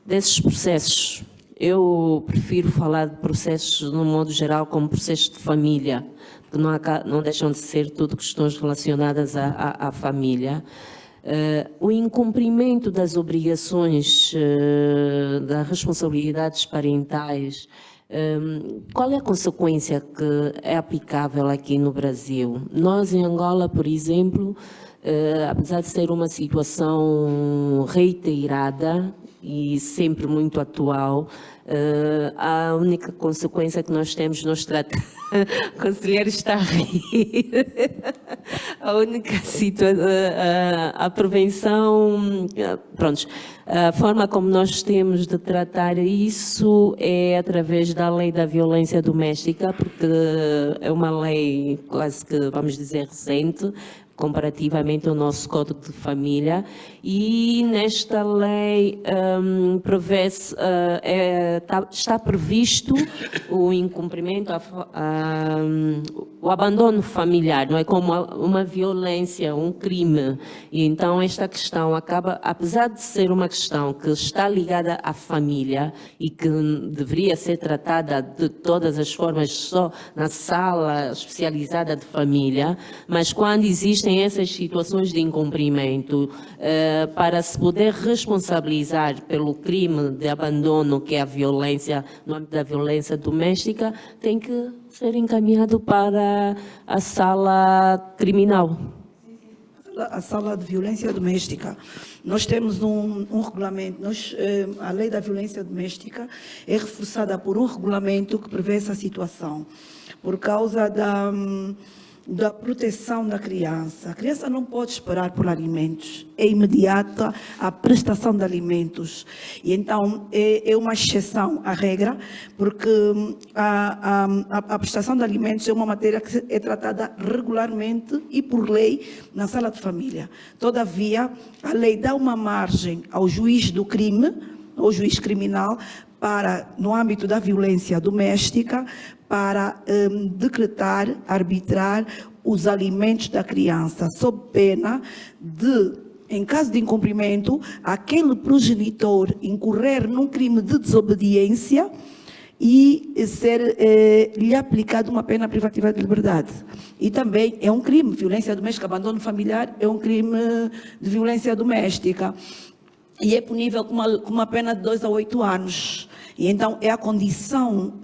desses processos, eu prefiro falar de processos, no modo geral, como processos de família, que não deixam de ser tudo questões relacionadas à família. O incumprimento das obrigações, das responsabilidades parentais, qual é a consequência que é aplicável aqui no Brasil? Nós, em Angola, por exemplo, apesar de ser uma situação reiterada, e sempre muito atual. A única consequência que nós temos, nós tratamos, o conselheiro está a rir, a única situação, a prevenção, pronto, a forma como nós temos de tratar isso é através da lei da violência doméstica, porque é uma lei quase que, vamos dizer, recente, comparativamente ao nosso Código de Família, e nesta lei está previsto o incumprimento, o abandono familiar, não é, como uma violência, um crime. E então esta questão acaba, apesar de ser uma questão que está ligada à família e que deveria ser tratada de todas as formas só na sala especializada de família, mas quando existem essas situações de incumprimento, para se poder responsabilizar pelo crime de abandono, que é a violência, no âmbito da violência doméstica, tem que ser encaminhado para a sala criminal. A sala de violência doméstica. Nós temos um regulamento, a lei da violência doméstica é reforçada por um regulamento que prevê essa situação, por causa da proteção da criança. A criança não pode esperar por alimentos, é imediata a prestação de alimentos. E então é uma exceção à regra, porque a prestação de alimentos é uma matéria que é tratada regularmente e por lei na sala de família. Todavia, a lei dá uma margem ao juiz do crime, ao juiz criminal, para, no âmbito da violência doméstica, para decretar, arbitrar os alimentos da criança, sob pena de, em caso de incumprimento, aquele progenitor incorrer num crime de desobediência e lhe aplicada uma pena privativa de liberdade. E também é um crime, violência doméstica, abandono familiar é um crime de violência doméstica. E é punível com uma pena de 2 a 8 anos. E então é a condição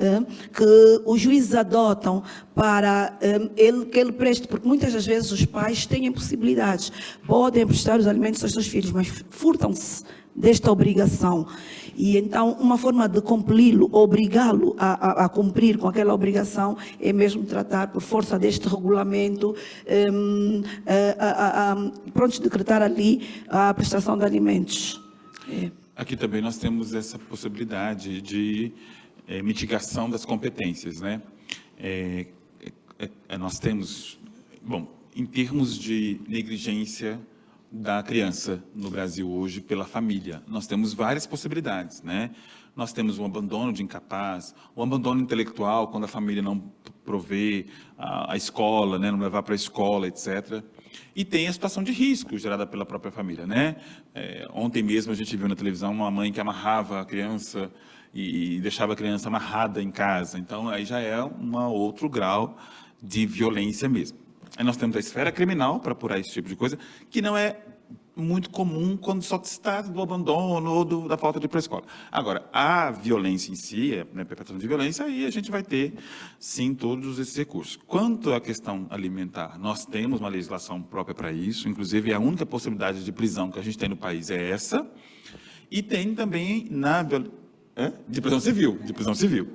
que os juízes adotam para que ele preste, porque muitas das vezes os pais têm possibilidades, podem prestar os alimentos aos seus filhos, mas furtam-se desta obrigação. E então uma forma de cumpri-lo, obrigá-lo a cumprir com aquela obrigação, é mesmo tratar por força deste regulamento, pronto, decretar ali a prestação de alimentos. Aqui também nós temos essa possibilidade de mitigação das competências, né? Nós temos, bom, em termos de negligência da criança no Brasil hoje pela família, nós temos várias possibilidades, né? Nós temos o abandono de incapaz, o abandono intelectual, quando a família não provê a escola, né, não levar para a escola, etc. E tem a situação de risco gerada pela própria família, né? Ontem mesmo a gente viu na televisão uma mãe que amarrava a criança e deixava a criança amarrada em casa. Então, aí já é um outro grau de violência mesmo. Aí nós temos a esfera criminal para apurar esse tipo de coisa, que não é muito comum quando só se trata do abandono ou da falta de ir para a escola. Agora, a violência em si, a perpetração de violência, aí a gente vai ter, sim, todos esses recursos. Quanto à questão alimentar, nós temos uma legislação própria para isso, inclusive a única possibilidade de prisão que a gente tem no país é essa, e tem também de prisão civil.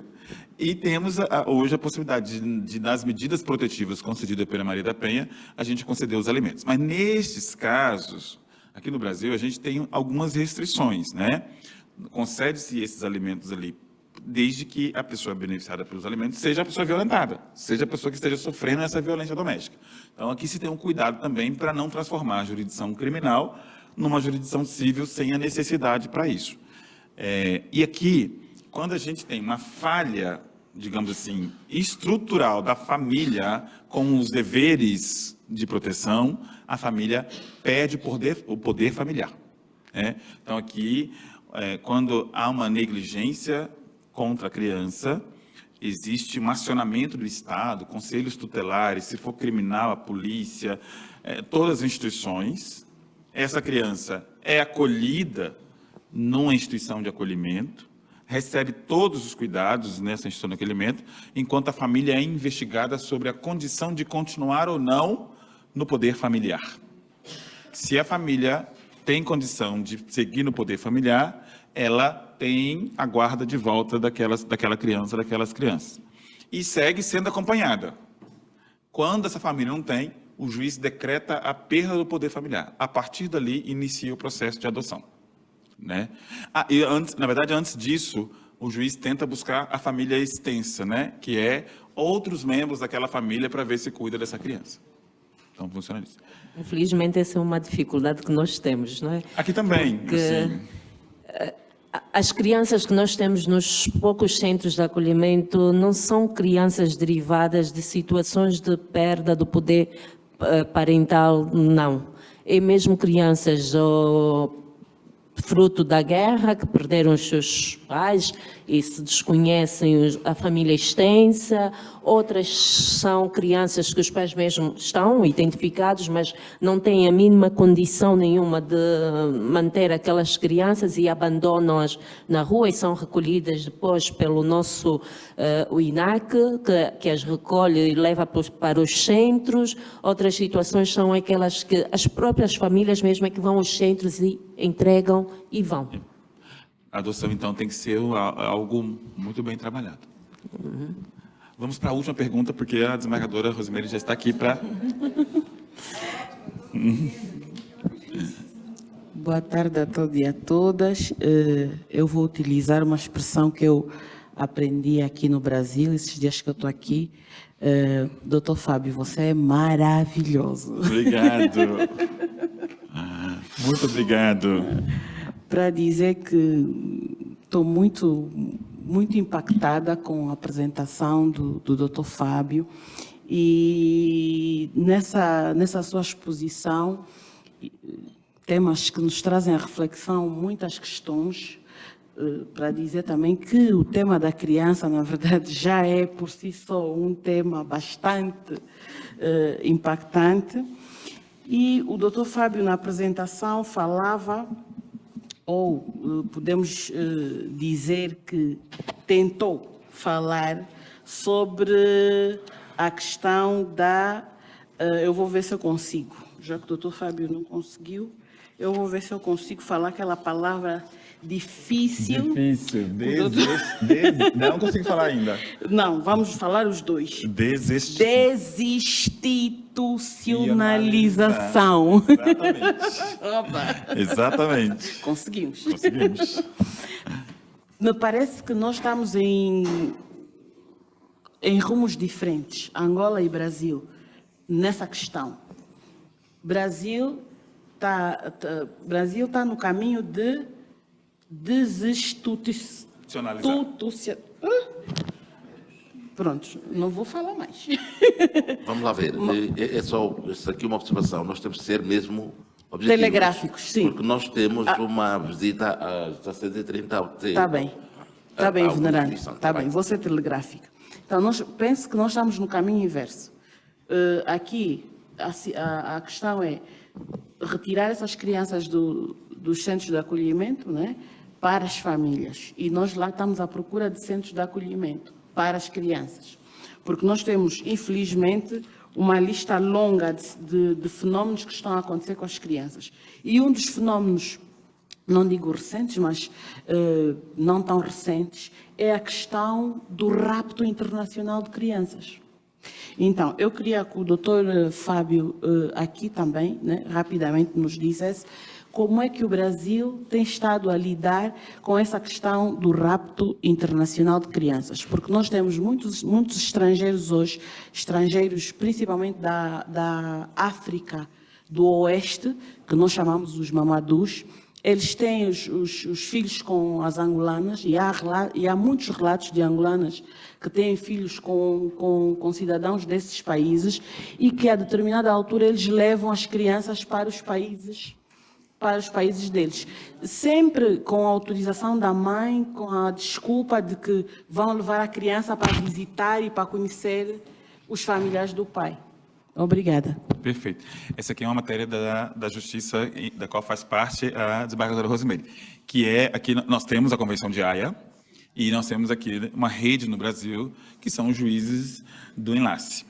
E temos hoje a possibilidade das medidas protetivas concedidas pela Maria da Penha, a gente conceder os alimentos. Mas nestes casos, aqui no Brasil, a gente tem algumas restrições, né? Concede-se esses alimentos ali, desde que a pessoa beneficiada pelos alimentos seja a pessoa violentada, seja a pessoa que esteja sofrendo essa violência doméstica. Então, aqui se tem um cuidado também para não transformar a jurisdição criminal numa jurisdição civil sem a necessidade para isso. E aqui, quando a gente tem uma falha, digamos assim, estrutural da família com os deveres de proteção, a família perde o poder familiar. Então, aqui, quando há uma negligência contra a criança, existe um acionamento do Estado, conselhos tutelares, se for criminal, a polícia, todas as instituições. Essa criança é acolhida numa instituição de acolhimento, recebe todos os cuidados nessa instituição de acolhimento, enquanto a família é investigada sobre a condição de continuar ou não no poder familiar. Se a família tem condição de seguir no poder familiar, ela tem a guarda de volta daquela criança, daquelas crianças. E segue sendo acompanhada. Quando essa família não tem, o juiz decreta a perda do poder familiar. A partir dali, inicia o processo de adoção, né? E antes disso, o juiz tenta buscar a família extensa, né? Que é outros membros daquela família para ver se cuida dessa criança. Então, funciona isso. Infelizmente, essa é uma dificuldade que nós temos, não é? Aqui também. Porque Assim, as crianças que nós temos nos poucos centros de acolhimento não são crianças derivadas de situações de perda do poder parental, não. É mesmo crianças fruto da guerra, que perderam os seus pais e se desconhecem a família extensa. Outras são crianças que os pais mesmo estão identificados, mas não têm a mínima condição nenhuma de manter aquelas crianças e abandonam-as na rua e são recolhidas depois pelo nosso o INAC, que as recolhe e leva para os centros. Outras situações são aquelas que as próprias famílias mesmo é que vão aos centros e entregam e vão. a adoção, então, tem que ser algo muito bem trabalhado. Vamos para a última pergunta, porque a desembargadora Rosemary já está aqui para... Boa tarde a todos e a todas. Eu vou utilizar uma expressão que eu aprendi aqui no Brasil, esses dias que eu estou aqui. Doutor Fábio, você é maravilhoso. Obrigado. Muito obrigado. Para dizer que estou muito impactada com a apresentação do Dr. Fábio e nessa sua exposição, temas que nos trazem à reflexão muitas questões, para dizer também que o tema da criança, na verdade, já é por si só um tema bastante impactante. E o Dr. Fábio, na apresentação, falava, ou podemos dizer que tentou falar sobre a questão da... eu vou ver se eu consigo, já que o Dr. Fábio não conseguiu, eu vou ver se eu consigo falar aquela palavra difícil. Difícil. Não consigo falar ainda. Não, vamos falar os dois. Desinstitucionalização. Exatamente. Opa. Exatamente. Conseguimos. Conseguimos. Me parece que nós estamos em rumos diferentes, Angola e Brasil, nessa questão. Brasil está no caminho de Pronto, não vou falar mais. Vamos lá ver. É só isso aqui uma observação. Nós temos que ser mesmo objetivos. Telegráficos, sim. Porque nós temos uma visita às 17h30. Está bem. Está bem, venerando. Está bem, vou ser telegráfica. Então, penso que nós estamos no caminho inverso. Aqui, a questão é retirar essas crianças dos centros de acolhimento, né, para as famílias. E nós lá estamos à procura de centros de acolhimento para as crianças. Porque nós temos, infelizmente, uma lista longa de fenómenos que estão a acontecer com as crianças. E um dos fenómenos, não digo recentes, mas não tão recentes, é a questão do rapto internacional de crianças. Então, eu queria que o Dr. Fábio aqui também, né, rapidamente nos dissesse como é que o Brasil tem estado a lidar com essa questão do rapto internacional de crianças. Porque nós temos muitos estrangeiros hoje, estrangeiros principalmente da África do Oeste, que nós chamamos os mamadus. Eles têm os filhos com as angolanas, e há muitos relatos de angolanas que têm filhos com cidadãos desses países e que, a determinada altura, eles levam as crianças para os países deles. Sempre com a autorização da mãe, com a desculpa de que vão levar a criança para visitar e para conhecer os familiares do pai. Obrigada. Perfeito. Essa aqui é uma matéria da Justiça, da qual faz parte a desembargadora Rosemary, que é, aqui nós temos a Convenção de Haia, e nós temos aqui uma rede no Brasil, que são os juízes do enlace.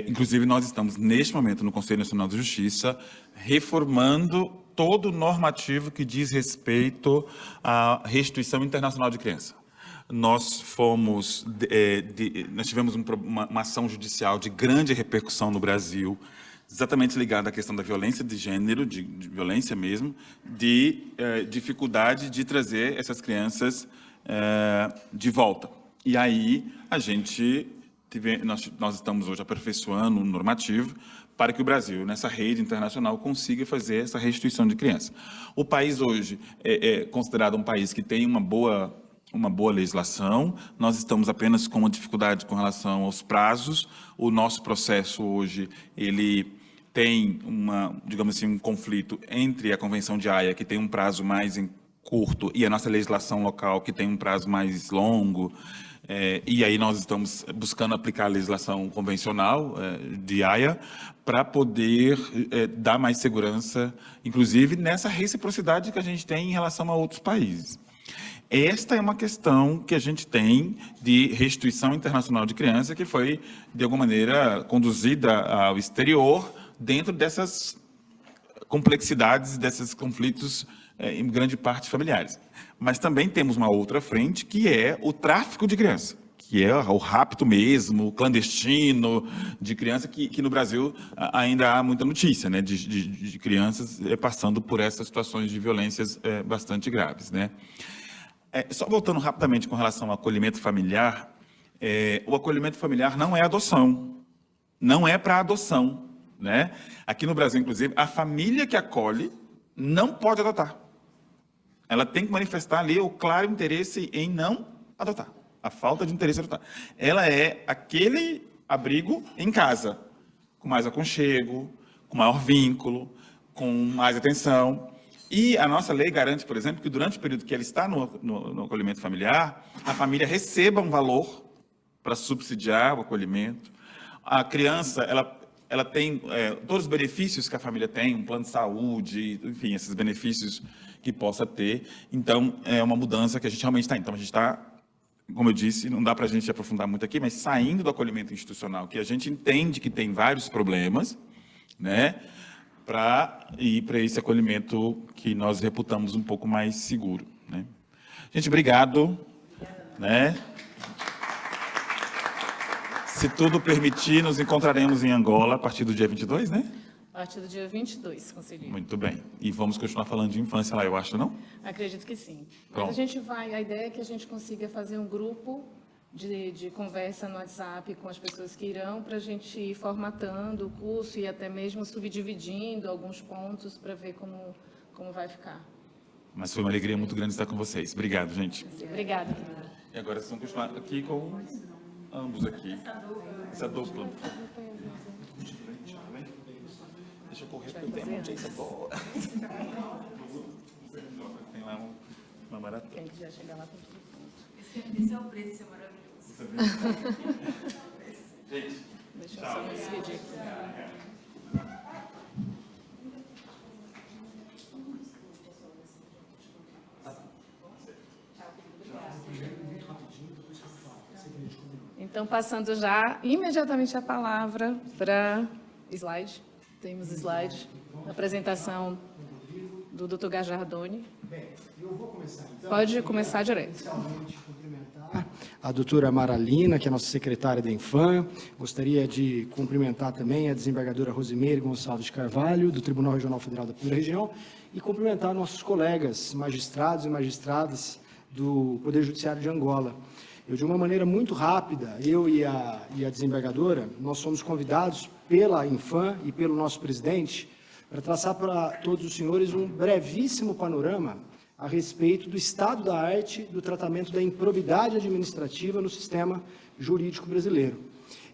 Inclusive, nós estamos, neste momento, no Conselho Nacional de Justiça, reformando todo normativo que diz respeito à restituição internacional de criança. Nós tivemos uma ação judicial de grande repercussão no Brasil, exatamente ligada à questão da violência de gênero, de violência mesmo, de dificuldade de trazer essas crianças de volta. E aí nós estamos hoje aperfeiçoando um normativo para que o Brasil, nessa rede internacional, consiga fazer essa restituição de crianças. O país hoje é considerado um país que tem uma boa legislação, nós estamos apenas com uma dificuldade com relação aos prazos. O nosso processo hoje, ele tem digamos assim, um conflito entre a Convenção de Haia, que tem um prazo mais curto, e a nossa legislação local, que tem um prazo mais longo. E aí nós estamos buscando aplicar a legislação convencional de Haia para poder dar mais segurança, inclusive nessa reciprocidade que a gente tem em relação a outros países. Esta é uma questão que a gente tem de restituição internacional de criança, que foi, de alguma maneira, conduzida ao exterior dentro dessas complexidades, desses conflitos, em grande parte familiares. Mas também temos uma outra frente, que é o tráfico de criança, que é o rapto mesmo, clandestino de criança, que no Brasil ainda há muita notícia, né, de crianças passando por essas situações de violências bastante graves, né. Só voltando rapidamente com relação ao acolhimento familiar, o acolhimento familiar não é adoção, não é para adoção, né. Aqui no Brasil, inclusive, a família que acolhe não pode adotar. Ela tem que manifestar ali o claro interesse em não adotar, a falta de interesse em adotar. Ela é aquele abrigo em casa, com mais aconchego, com maior vínculo, com mais atenção. E a nossa lei garante, por exemplo, que durante o período que ela está no acolhimento familiar, a família receba um valor para subsidiar o acolhimento. A criança, ela tem todos os benefícios que a família tem, um plano de saúde, enfim, esses benefícios que possa ter. Então, é uma mudança que a gente realmente está. Então, a gente está, como eu disse, não dá para a gente aprofundar muito aqui, mas saindo do acolhimento institucional, que a gente entende que tem vários problemas, né, para ir para esse acolhimento que nós reputamos um pouco mais seguro, né. Gente, obrigado, né. Se tudo permitir, nos encontraremos em Angola a partir do dia 22, né? A partir do dia 22, conselheiro. Muito bem. E vamos continuar falando de infância lá, eu acho, não? Acredito que sim. Pronto. Mas a ideia é que a gente consiga fazer um grupo de conversa no WhatsApp com as pessoas que irão, para a gente ir formatando o curso e até mesmo subdividindo alguns pontos para ver como vai ficar. Mas foi uma alegria muito grande estar com vocês. Obrigado, gente. Obrigada, querida. E agora vocês vão continuar aqui com ambos aqui. Essa dupla. Deixa eu correr, porque eu tenho uma audiência boa. Tem lá uma maratona. Quem quiser chegar lá, tem que ir pronto. Esse é o preço, isso é maravilhoso. Gente, Deixa eu só me despedir aqui. Então, passando já imediatamente a palavra para slide. Temos slide, apresentação do Dr. Gajardoni. Bem, eu vou começar então. Pode começar direto. Inicialmente, cumprimentar a doutora Maralina, que é a nossa secretária da Infam. Gostaria de cumprimentar também a desembargadora Rosimeire Gonçalves de Carvalho, do Tribunal Regional Federal da Primeira Região, e cumprimentar nossos colegas magistrados e magistradas do Poder Judiciário de Angola. Eu, de uma maneira muito rápida, eu e a desembargadora, nós somos convidados pela Infam e pelo nosso presidente para traçar para todos os senhores um brevíssimo panorama a respeito do estado da arte do tratamento da improbidade administrativa no sistema jurídico brasileiro.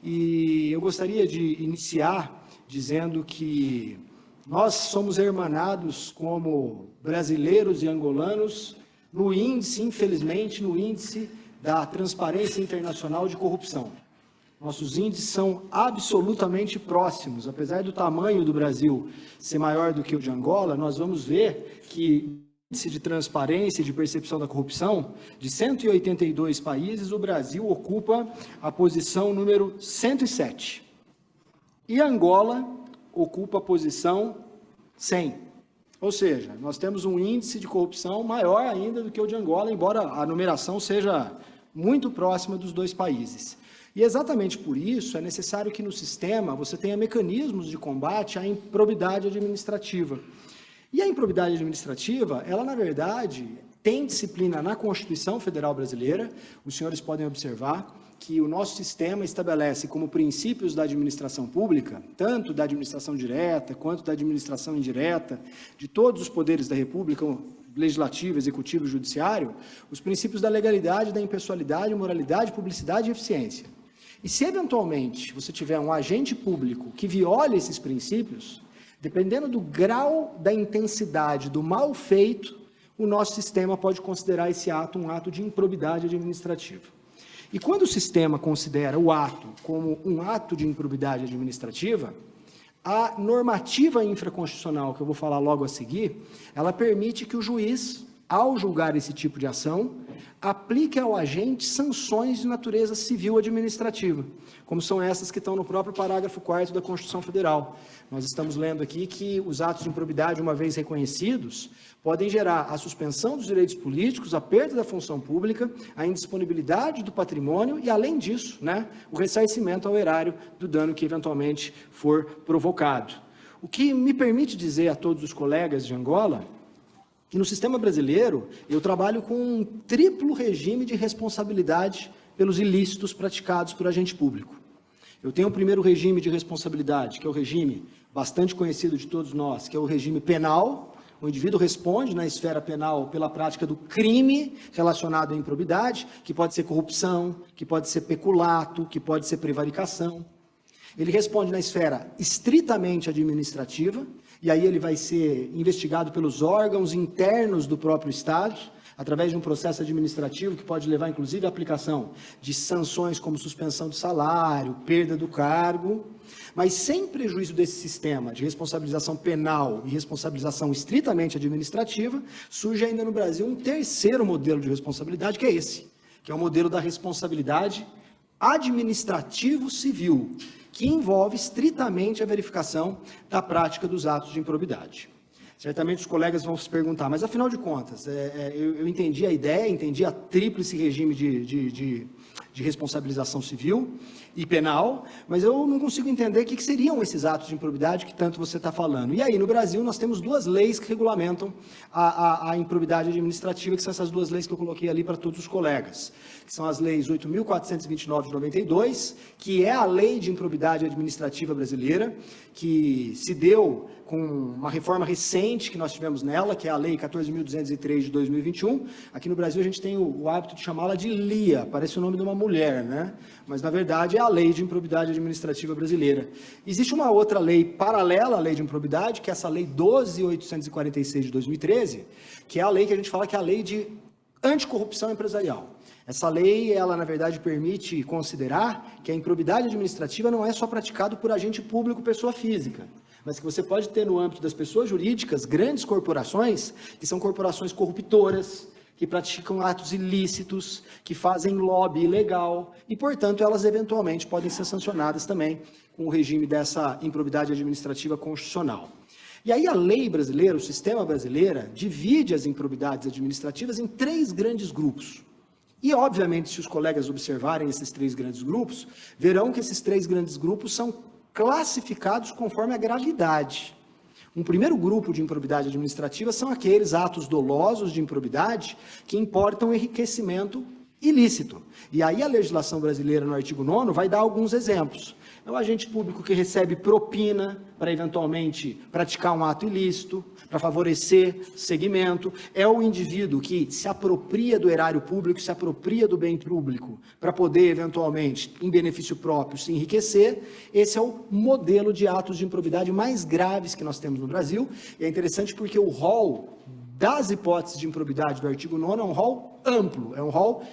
E eu gostaria de iniciar dizendo que nós somos hermanados como brasileiros e angolanos no índice, infelizmente, no índice da Transparência Internacional de Corrupção. Nossos índices são absolutamente próximos. Apesar do tamanho do Brasil ser maior do que o de Angola, nós vamos ver que o índice de transparência e de percepção da corrupção, de 182 países, o Brasil ocupa a posição número 107. E Angola ocupa a posição 100. Ou seja, nós temos um índice de corrupção maior ainda do que o de Angola, embora a numeração seja muito próxima dos dois países. E exatamente por isso é necessário que no sistema você tenha mecanismos de combate à improbidade administrativa. E a improbidade administrativa, ela na verdade tem disciplina na Constituição Federal Brasileira. Os senhores podem observar que o nosso sistema estabelece como princípios da administração pública, tanto da administração direta quanto da administração indireta, de todos os poderes da República, legislativo, executivo e judiciário, os princípios da legalidade, da impessoalidade, moralidade, publicidade e eficiência. E se eventualmente você tiver um agente público que viole esses princípios, dependendo do grau da intensidade do mal feito, o nosso sistema pode considerar esse ato um ato de improbidade administrativa. E quando o sistema considera o ato como um ato de improbidade administrativa, a normativa infraconstitucional, que eu vou falar logo a seguir, ela permite que o juiz, ao julgar esse tipo de ação, aplique ao agente sanções de natureza civil administrativa, como são essas que estão no próprio parágrafo 4º da Constituição Federal. Nós estamos lendo aqui que os atos de improbidade, uma vez reconhecidos, podem gerar a suspensão dos direitos políticos, a perda da função pública, a indisponibilidade do patrimônio e, além disso, o ressarcimento ao erário do dano que eventualmente for provocado. O que me permite dizer a todos os colegas de Angola que no sistema brasileiro eu trabalho com um triplo regime de responsabilidade pelos ilícitos praticados por agente público. Eu tenho o primeiro regime de responsabilidade, que é o regime bastante conhecido de todos nós, que é o regime penal. O indivíduo responde na esfera penal pela prática do crime relacionado à improbidade, que pode ser corrupção, que pode ser peculato, que pode ser prevaricação. Ele responde na esfera estritamente administrativa, e aí ele vai ser investigado pelos órgãos internos do próprio Estado, através de um processo administrativo que pode levar, inclusive, à aplicação de sanções como suspensão de salário, perda do cargo, mas sem prejuízo desse sistema de responsabilização penal e responsabilização estritamente administrativa, surge ainda no Brasil um terceiro modelo de responsabilidade, que é esse, que é o modelo da responsabilidade administrativo-civil, que envolve estritamente a verificação da prática dos atos de improbidade. Certamente os colegas vão se perguntar, mas afinal de contas, eu entendi a ideia, entendi a tríplice regime de responsabilização civil e penal, mas eu não consigo entender o que seriam esses atos de improbidade que tanto você está falando. E aí, no Brasil, nós temos duas leis que regulamentam a improbidade administrativa, que são essas duas leis que eu coloquei ali para todos os colegas, que são as leis 8.429 de 92, que é a lei de improbidade administrativa brasileira, que se deu com uma reforma recente que nós tivemos nela, que é a Lei 14.203 de 2021. Aqui no Brasil a gente tem o hábito de chamá-la de LIA, parece o nome de uma mulher, Mas na verdade é a Lei de Improbidade Administrativa Brasileira. Existe uma outra lei paralela à Lei de Improbidade, que é essa Lei 12.846 de 2013, que é a lei que a gente fala que é a Lei de Anticorrupção Empresarial. Essa lei, ela na verdade permite considerar que a improbidade administrativa não é só praticada por agente público, pessoa física, mas que você pode ter no âmbito das pessoas jurídicas grandes corporações, que são corporações corruptoras, que praticam atos ilícitos, que fazem lobby ilegal, e, portanto, elas eventualmente podem ser sancionadas também com o regime dessa improbidade administrativa constitucional. E aí a lei brasileira, o sistema brasileiro, divide as improbidades administrativas em três grandes grupos. E, obviamente, se os colegas observarem esses três grandes grupos, verão que esses três grandes grupos são classificados conforme a gravidade. Um primeiro grupo de improbidade administrativa são aqueles atos dolosos de improbidade que importam enriquecimento ilícito. E aí a legislação brasileira, no artigo 9º, vai dar alguns exemplos. É o agente público que recebe propina para eventualmente praticar um ato ilícito, para favorecer segmento. É o indivíduo que se apropria do erário público, se apropria do bem público, para poder eventualmente, em benefício próprio, se enriquecer. Esse é o modelo de atos de improbidade mais graves que nós temos no Brasil. E é interessante porque o rol das hipóteses de improbidade do artigo 9º é um rol amplo, é um rol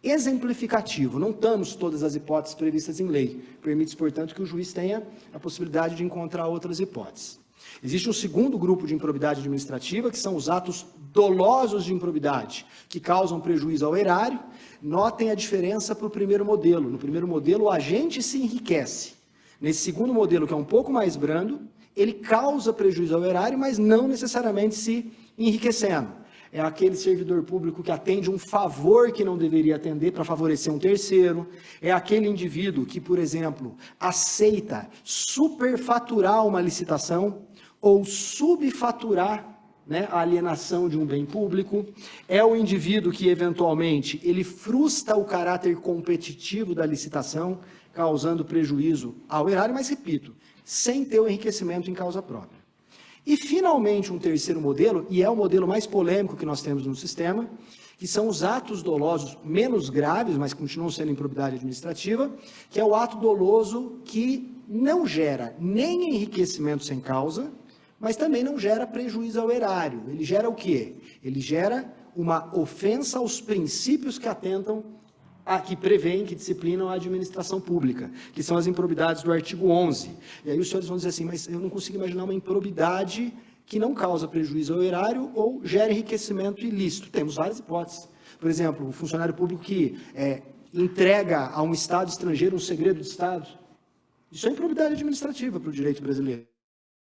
exemplificativo. Não temos todas as hipóteses previstas em lei. Permite, portanto, que o juiz tenha a possibilidade de encontrar outras hipóteses. Existe um segundo grupo de improbidade administrativa, que são os atos dolosos de improbidade, que causam prejuízo ao erário. Notem a diferença para o primeiro modelo. No primeiro modelo, o agente se enriquece. Nesse segundo modelo, que é um pouco mais brando, ele causa prejuízo ao erário, mas não necessariamente se enriquecendo. É aquele servidor público que atende um favor que não deveria atender para favorecer um terceiro. É aquele indivíduo que, por exemplo, aceita superfaturar uma licitação ou subfaturar, né, a alienação de um bem público. É o indivíduo que, eventualmente, ele frustra o caráter competitivo da licitação, causando prejuízo ao erário, mas, repito, sem ter o enriquecimento em causa própria. E, finalmente, um terceiro modelo, e é o modelo mais polêmico que nós temos no sistema, que são os atos dolosos menos graves, mas continuam sendo improbidade administrativa, que é o ato doloso que não gera nem enriquecimento sem causa, mas também não gera prejuízo ao erário. Ele gera o quê? Ele gera uma ofensa aos princípios que atentam, que prevêem, que disciplinam a administração pública, que são as improbidades do artigo 11. E aí os senhores vão dizer assim, mas eu não consigo imaginar uma improbidade que não causa prejuízo ao erário ou gera enriquecimento ilícito. Temos várias hipóteses. Por exemplo, o funcionário público que entrega a um Estado estrangeiro um segredo de Estado. Isso é improbidade administrativa para o direito brasileiro.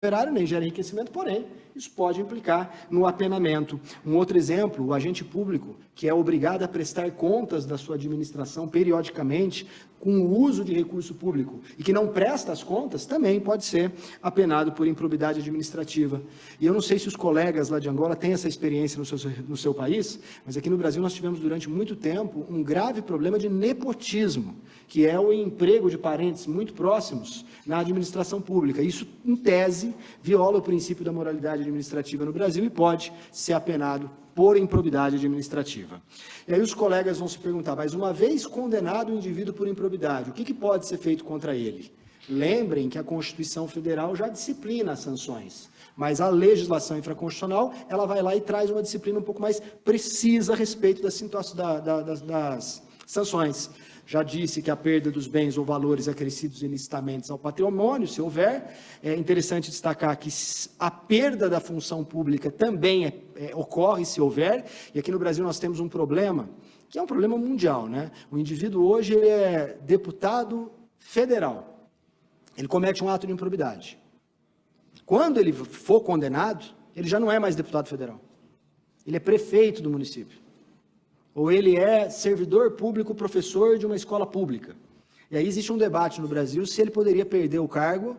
O erário nem gera enriquecimento, porém, isso pode implicar no apenamento. Um outro exemplo, o agente público, que é obrigado a prestar contas da sua administração periodicamente, com o uso de recurso público, e que não presta as contas, também pode ser apenado por improbidade administrativa. E eu não sei se os colegas lá de Angola têm essa experiência no seu país, mas aqui no Brasil nós tivemos durante muito tempo um grave problema de nepotismo, que é o emprego de parentes muito próximos na administração pública. Isso, em tese, viola o princípio da moralidade administrativa no Brasil e pode ser apenado por improbidade administrativa. E aí os colegas vão se perguntar, mas uma vez condenado o indivíduo por improbidade, o que pode ser feito contra ele? Lembrem que a Constituição Federal já disciplina as sanções, mas a legislação infraconstitucional, ela vai lá e traz uma disciplina um pouco mais precisa a respeito das sanções. Já disse que a perda dos bens ou valores acrescidos ilicitamente ao patrimônio, se houver. É interessante destacar que a perda da função pública também ocorre se houver. E aqui no Brasil nós temos um problema, que é um problema mundial, né? O indivíduo hoje ele é deputado federal. Ele comete um ato de improbidade. Quando ele for condenado, ele já não é mais deputado federal. Ele é prefeito do município. Ou ele é servidor público, professor de uma escola pública. E aí existe um debate no Brasil se ele poderia perder o cargo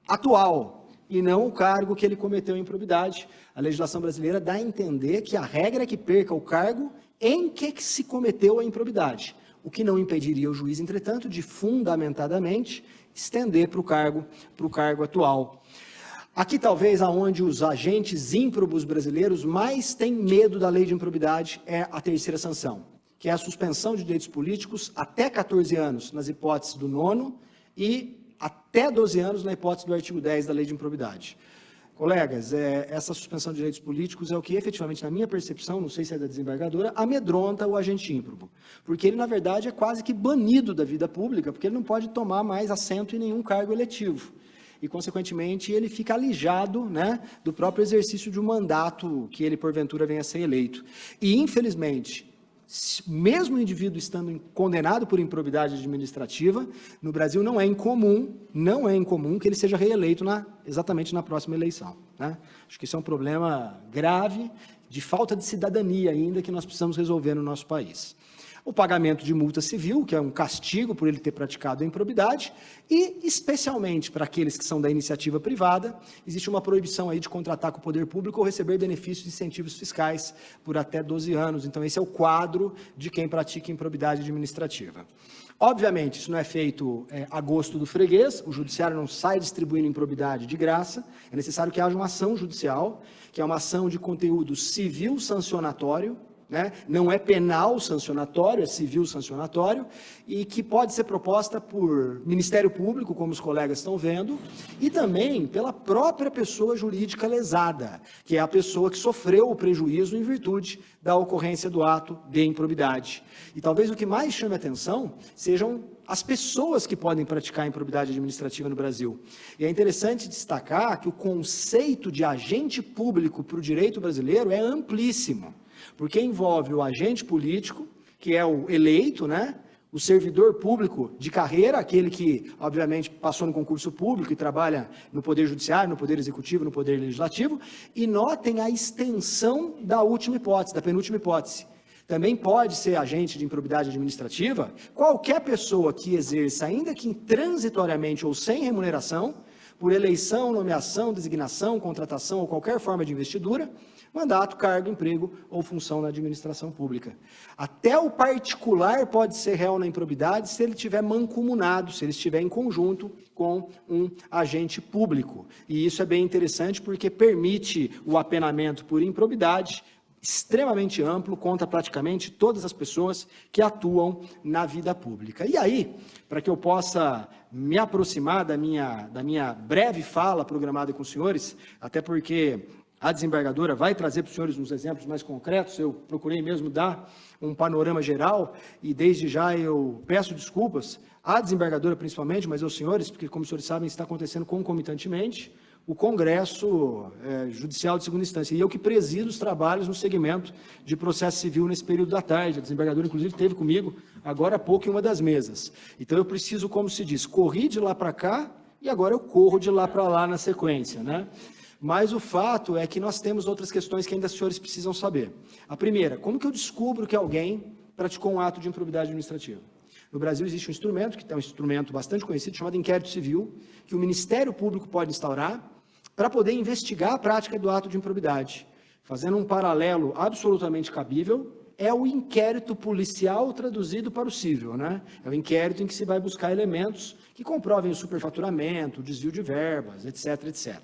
atual e não o cargo que ele cometeu em improbidade. A legislação brasileira dá a entender que a regra é que perca o cargo em que se cometeu a improbidade, o que não impediria o juiz, entretanto, de fundamentadamente estender para o cargo atual. Aqui talvez aonde os agentes ímprobos brasileiros mais têm medo da lei de improbidade é a terceira sanção, que é a suspensão de direitos políticos até 14 anos nas hipóteses do 9º e até 12 anos na hipótese do artigo 10 da lei de improbidade. Colegas, essa suspensão de direitos políticos é o que efetivamente, na minha percepção, não sei se é da desembargadora, amedronta o agente ímprobo, porque ele na verdade é quase que banido da vida pública, porque ele não pode tomar mais assento em nenhum cargo eletivo. E, consequentemente, ele fica alijado, né, do próprio exercício de um mandato que ele, porventura, venha a ser eleito. E, infelizmente, mesmo o indivíduo estando condenado por improbidade administrativa, no Brasil não é incomum que ele seja reeleito exatamente na próxima eleição, né? Acho que isso é um problema grave, de falta de cidadania ainda, que nós precisamos resolver no nosso país. O pagamento de multa civil, que é um castigo por ele ter praticado a improbidade, e, especialmente para aqueles que são da iniciativa privada, existe uma proibição aí de contratar com o poder público ou receber benefícios e incentivos fiscais por até 12 anos. Então, esse é o quadro de quem pratica improbidade administrativa. Obviamente, isso não é feito a gosto do freguês, o judiciário não sai distribuindo improbidade de graça, é necessário que haja uma ação judicial, que é uma ação de conteúdo civil sancionatório, né? Não é penal sancionatório, é civil sancionatório, e que pode ser proposta por Ministério Público, como os colegas estão vendo, e também pela própria pessoa jurídica lesada, que é a pessoa que sofreu o prejuízo em virtude da ocorrência do ato de improbidade. E talvez o que mais chame a atenção sejam as pessoas que podem praticar a improbidade administrativa no Brasil. E é interessante destacar que o conceito de agente público para o direito brasileiro é amplíssimo, porque envolve o agente político, que é o eleito, né? O servidor público de carreira, aquele que, obviamente, passou no concurso público e trabalha no Poder Judiciário, no Poder Executivo, no Poder Legislativo, e notem a extensão da última hipótese, da penúltima hipótese. Também pode ser agente de improbidade administrativa qualquer pessoa que exerça, ainda que transitoriamente ou sem remuneração, por eleição, nomeação, designação, contratação ou qualquer forma de investidura, mandato, cargo, emprego ou função na administração pública. Até o particular pode ser réu na improbidade se ele estiver mancomunado, se ele estiver em conjunto com um agente público. E isso é bem interessante porque permite o apenamento por improbidade extremamente amplo contra praticamente todas as pessoas que atuam na vida pública. E aí, para que eu possa me aproximar da minha breve fala programada com os senhores, até porque a desembargadora vai trazer para os senhores uns exemplos mais concretos, eu procurei mesmo dar um panorama geral, e desde já eu peço desculpas à desembargadora principalmente, mas aos senhores, porque como os senhores sabem, está acontecendo concomitantemente o Congresso Judicial de Segunda Instância, e eu que presido os trabalhos no segmento de processo civil nesse período da tarde. A desembargadora, inclusive, esteve comigo agora há pouco em uma das mesas. Então, eu preciso, como se diz, corri de lá para cá e agora eu corro de lá para lá na sequência, né? Mas o fato é que nós temos outras questões que ainda os senhores precisam saber. A primeira, como que eu descubro que alguém praticou um ato de improbidade administrativa? No Brasil existe um instrumento, que é um instrumento bastante conhecido, chamado inquérito civil, que o Ministério Público pode instaurar para poder investigar a prática do ato de improbidade. Fazendo um paralelo absolutamente cabível, é o inquérito policial traduzido para o civil, né? É o inquérito em que se vai buscar elementos que comprovem o superfaturamento, o desvio de verbas, etc, etc.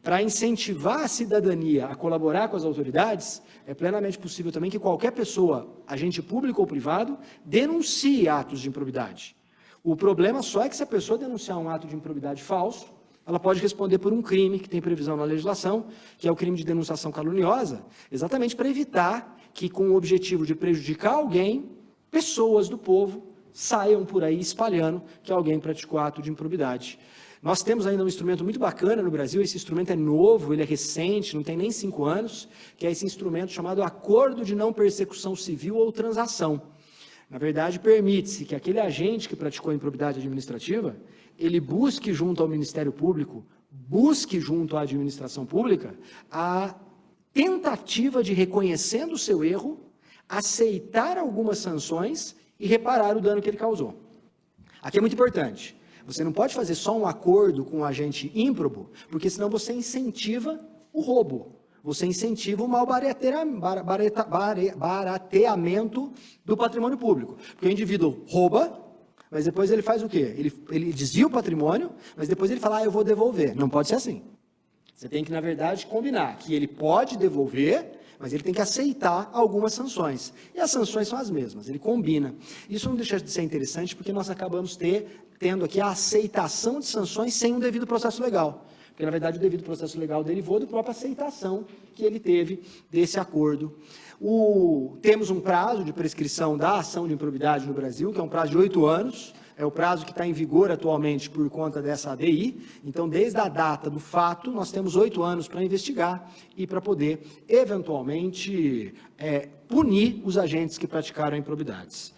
Para incentivar a cidadania a colaborar com as autoridades, é plenamente possível também que qualquer pessoa, agente público ou privado, denuncie atos de improbidade. O problema só é que se a pessoa denunciar um ato de improbidade falso, ela pode responder por um crime que tem previsão na legislação, que é o crime de denunciação caluniosa, exatamente para evitar que, com o objetivo de prejudicar alguém, pessoas do povo saiam por aí espalhando que alguém praticou ato de improbidade. Nós temos ainda um instrumento muito bacana no Brasil, esse instrumento é novo, ele é recente, não tem nem 5 anos, que é esse instrumento chamado Acordo de Não Persecução Civil ou Transação. Na verdade, permite-se que aquele agente que praticou improbidade administrativa, ele busque junto ao Ministério Público, busque junto à administração pública, a tentativa de, reconhecendo o seu erro, aceitar algumas sanções e reparar o dano que ele causou. Aqui é muito importante. Você não pode fazer só um acordo com um agente ímprobo, porque senão você incentiva o roubo. Você incentiva o mau barateamento do patrimônio público. Porque o indivíduo rouba, mas depois ele faz o quê? Ele desvia o patrimônio, mas depois ele fala, eu vou devolver. Não pode ser assim. Você tem que, na verdade, combinar que ele pode devolver, mas ele tem que aceitar algumas sanções. E as sanções são as mesmas, ele combina. Isso não deixa de ser interessante, porque nós acabamos tendo aqui a aceitação de sanções sem um devido processo legal. Porque, na verdade, o devido processo legal derivou da própria aceitação que ele teve desse acordo. Temos um prazo de prescrição da ação de improbidade no Brasil, que é um prazo de 8 anos, é o prazo que está em vigor atualmente por conta dessa ADI. Então, desde a data do fato, nós temos 8 anos para investigar e para poder, eventualmente, punir os agentes que praticaram improbidades.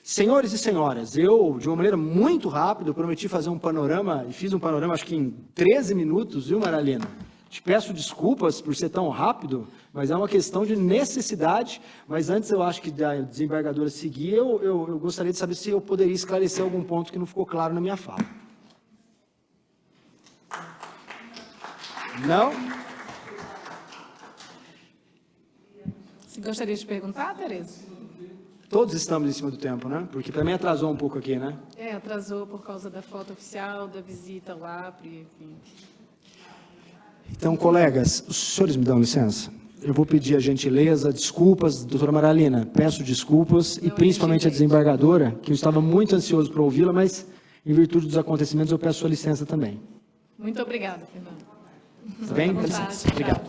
Senhores e senhoras, eu, de uma maneira muito rápida, prometi fazer um panorama, e fiz um panorama acho que em 13 minutos, viu, Maralina? Te peço desculpas por ser tão rápido, mas é uma questão de necessidade. Mas antes, eu acho que da desembargadora seguir, eu gostaria de saber se eu poderia esclarecer algum ponto que não ficou claro na minha fala. Não? Você gostaria de perguntar, Tereza? Todos estamos em cima do tempo, né? Porque também atrasou um pouco aqui, né? Atrasou por causa da foto oficial, da visita lá, enfim. Então, colegas, os senhores me dão licença? Eu vou pedir a gentileza, desculpas, doutora Maralina, peço desculpas, e principalmente a desembargadora, que eu estava muito ansioso para ouvi-la, mas, em virtude dos acontecimentos, eu peço sua licença também. Muito obrigada, Fernando. Tá bem? Com licença. Obrigado.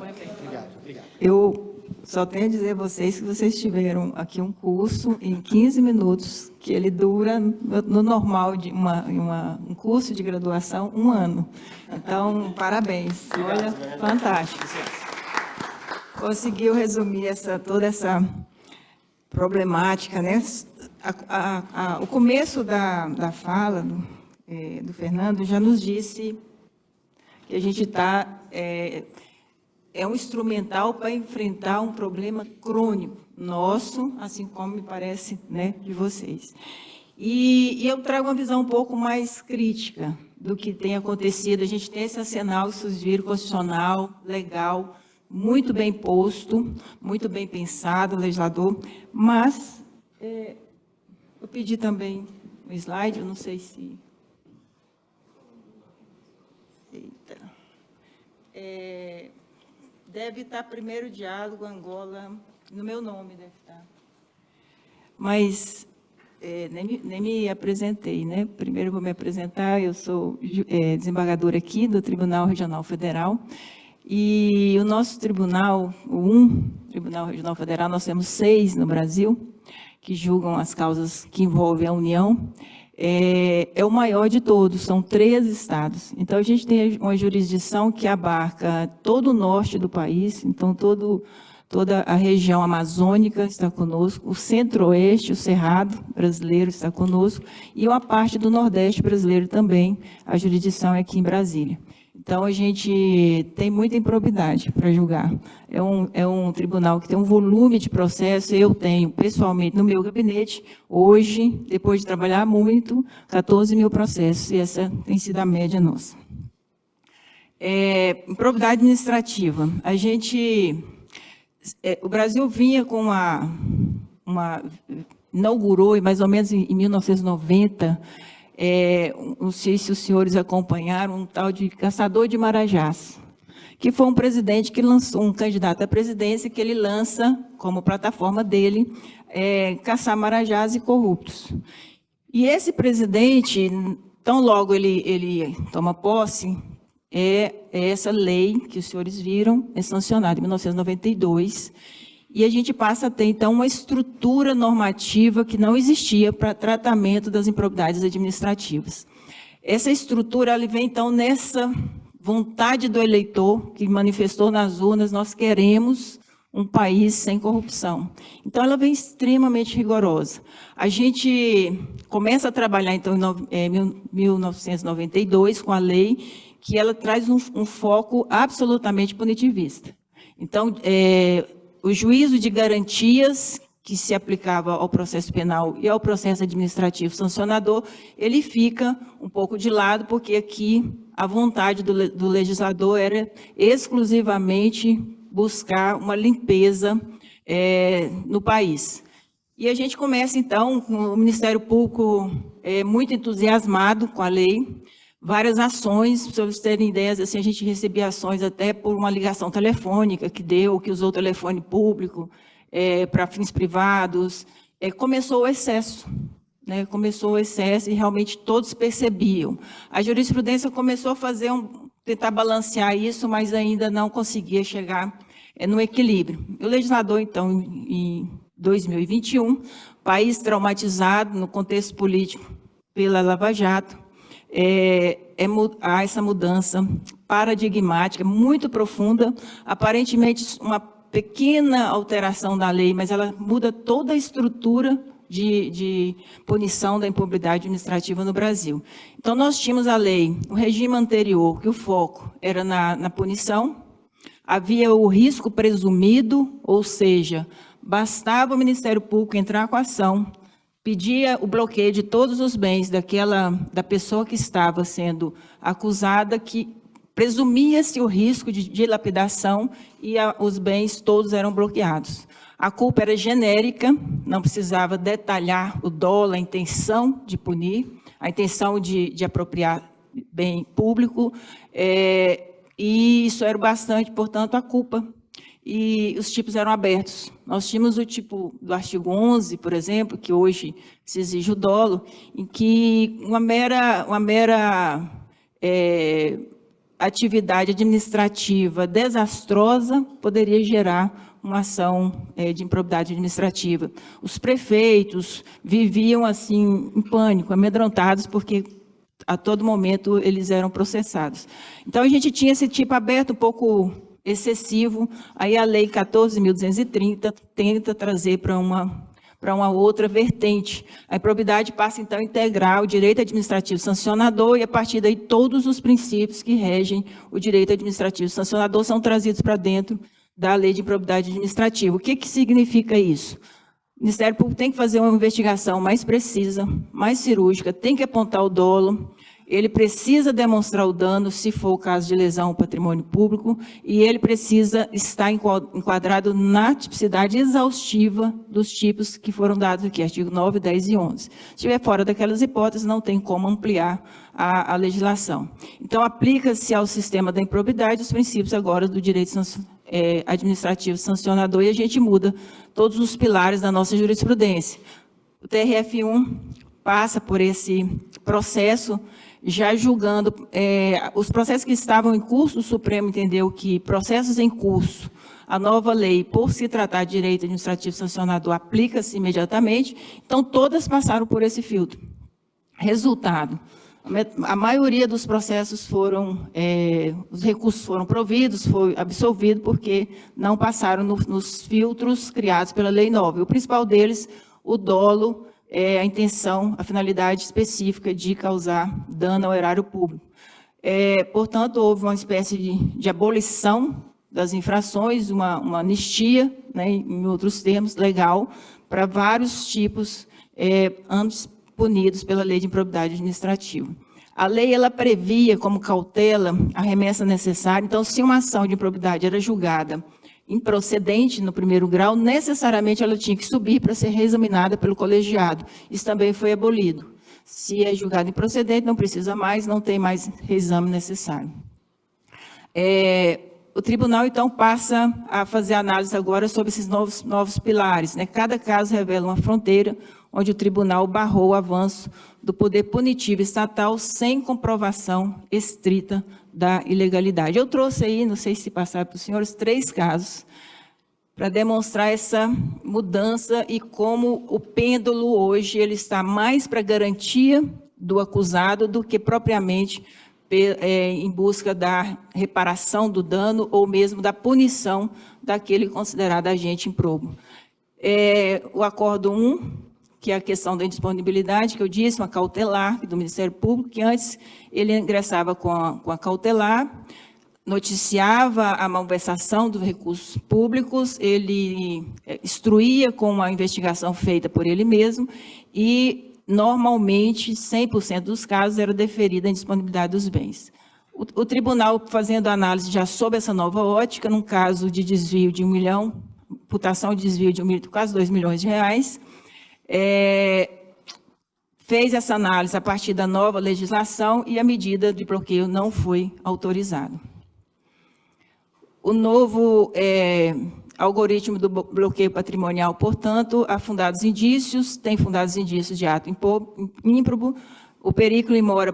Obrigado. Eu só tenho a dizer a vocês que vocês tiveram aqui um curso em 15 minutos, que ele dura, no normal, de um curso de graduação, 1 ano. Então, parabéns. Olha, fantástico. Conseguiu resumir toda essa problemática, né? o começo da fala do Fernando já nos disse que a gente está... É um instrumental para enfrentar um problema crônico nosso, assim como me parece, né, de vocês. E eu trago uma visão um pouco mais crítica do que tem acontecido. A gente tem esse arsenal, vocês viram, constitucional, legal, muito bem posto, muito bem pensado, legislador, mas eu pedi também um slide, eu não sei se... Eita. Deve estar primeiro diálogo, Angola, no meu nome deve estar. Mas nem me apresentei, né? Primeiro vou me apresentar, eu sou desembargadora aqui do Tribunal Regional Federal, e o nosso tribunal, Tribunal Regional Federal, nós temos 6 no Brasil, que julgam as causas que envolvem a União, é o maior de todos, são 13 estados. Então, a gente tem uma jurisdição que abarca todo o norte do país, então toda a região amazônica está conosco, o centro-oeste, o Cerrado brasileiro está conosco, e uma parte do nordeste brasileiro também, a jurisdição é aqui em Brasília. Então, a gente tem muita improbidade para julgar. É um tribunal que tem um volume de processo. Eu tenho, pessoalmente, no meu gabinete, hoje, depois de trabalhar muito, 14 mil processos, e essa tem sido a média nossa. Improbidade administrativa. O Brasil vinha com inaugurou, mais ou menos em 1990, não sei se os senhores acompanharam, um tal de Caçador de Marajás, que foi um presidente que lançou, um candidato à presidência, que ele lança como plataforma dele, caçar marajás e corruptos. E esse presidente, tão logo ele toma posse, essa lei que os senhores viram, é sancionada em 1992, e a gente passa a ter, então, uma estrutura normativa que não existia para tratamento das improbidades administrativas. Essa estrutura, ela vem, então, nessa vontade do eleitor, que manifestou nas urnas: nós queremos um país sem corrupção. Então, ela vem extremamente rigorosa. A gente começa a trabalhar, então, em 1992, com a lei, que ela traz um foco absolutamente punitivista. Então, o juízo de garantias que se aplicava ao processo penal e ao processo administrativo sancionador, ele fica um pouco de lado, porque aqui a vontade do legislador era exclusivamente buscar uma limpeza no país. E a gente começa, então, com o Ministério Público muito entusiasmado com a lei, várias ações, para vocês terem ideias, assim, a gente recebia ações até por uma ligação telefônica que usou o telefone público para fins privados. Começou o excesso, né? Começou o excesso e realmente todos percebiam. A jurisprudência começou a tentar balancear isso, mas ainda não conseguia chegar no equilíbrio. O legislador, então, em 2021, país traumatizado no contexto político pela Lava Jato, há essa mudança paradigmática, muito profunda, aparentemente uma pequena alteração da lei, mas ela muda toda a estrutura de punição da improbidade administrativa no Brasil. Então, nós tínhamos a lei, o regime anterior, que o foco era na punição, havia o risco presumido, ou seja, bastava o Ministério Público entrar com a ação, pedia o bloqueio de todos os bens da pessoa que estava sendo acusada, que presumia-se o risco de dilapidação e os bens todos eram bloqueados. A culpa era genérica, não precisava detalhar o dolo, a intenção de punir, a intenção de apropriar bem público, e isso era bastante, portanto, a culpa. E os tipos eram abertos. Nós tínhamos o tipo do artigo 11, por exemplo, que hoje se exige o dolo, em que uma mera atividade administrativa desastrosa poderia gerar uma ação de improbidade administrativa. Os prefeitos viviam assim em pânico, amedrontados, porque a todo momento eles eram processados. Então, a gente tinha esse tipo aberto, um pouco excessivo. Aí a lei 14.230 tenta trazer para para uma outra vertente. A improbidade passa, então, a integrar o direito administrativo sancionador e, a partir daí, todos os princípios que regem o direito administrativo sancionador são trazidos para dentro da Lei de Improbidade Administrativa. O que significa isso? O Ministério Público tem que fazer uma investigação mais precisa, mais cirúrgica, tem que apontar o dolo, ele precisa demonstrar o dano, se for o caso de lesão ao patrimônio público, e ele precisa estar enquadrado na tipicidade exaustiva dos tipos que foram dados aqui, artigo 9, 10 e 11. Se estiver fora daquelas hipóteses, não tem como ampliar a legislação. Então, aplica-se ao sistema da improbidade os princípios agora do direito administrativo sancionador, e a gente muda todos os pilares da nossa jurisprudência. O TRF1 passa por esse processo, já julgando os processos que estavam em curso. O Supremo entendeu que processos em curso, a nova lei, por se tratar de direito administrativo sancionador, aplica-se imediatamente, então todas passaram por esse filtro. Resultado: a maioria dos processos foram, os recursos foram providos, foi absolvido, porque não passaram nos filtros criados pela Lei 9. O principal deles, o dolo, a intenção, a finalidade específica de causar dano ao erário público. Portanto, houve uma espécie de abolição das infrações, uma anistia, né, em outros termos, legal, para vários tipos antes punidos pela Lei de Improbidade Administrativa. A lei, ela previa como cautela a remessa necessária. Então, se uma ação de improbidade era julgada improcedente no primeiro grau, necessariamente ela tinha que subir para ser reexaminada pelo colegiado. Isso também foi abolido. Se é julgado improcedente, não precisa mais, não tem mais reexame necessário. O tribunal, então, passa a fazer análise agora sobre esses novos pilares, né? Cada caso revela uma fronteira onde o tribunal barrou o avanço do poder punitivo estatal sem comprovação estrita da ilegalidade. Eu trouxe aí, não sei se passaram para os senhores, 3 casos para demonstrar essa mudança e como o pêndulo hoje ele está mais para garantia do acusado do que propriamente em busca da reparação do dano ou mesmo da punição daquele considerado agente improbo. O acordo 1, que é a questão da indisponibilidade, que eu disse, uma cautelar do Ministério Público, que antes ele ingressava com a cautelar, noticiava a malversação dos recursos públicos, ele instruía com uma investigação feita por ele mesmo e, normalmente, 100% dos casos, era deferida a indisponibilidade dos bens. O tribunal, fazendo análise já sob essa nova ótica, num caso de desvio de 1 milhão, imputação de desvio de quase 2 milhões de reais, fez essa análise a partir da nova legislação e a medida de bloqueio não foi autorizada. O novo algoritmo do bloqueio patrimonial, portanto, há fundados indícios, tem fundados indícios de ato ímprobo, o perículo in mora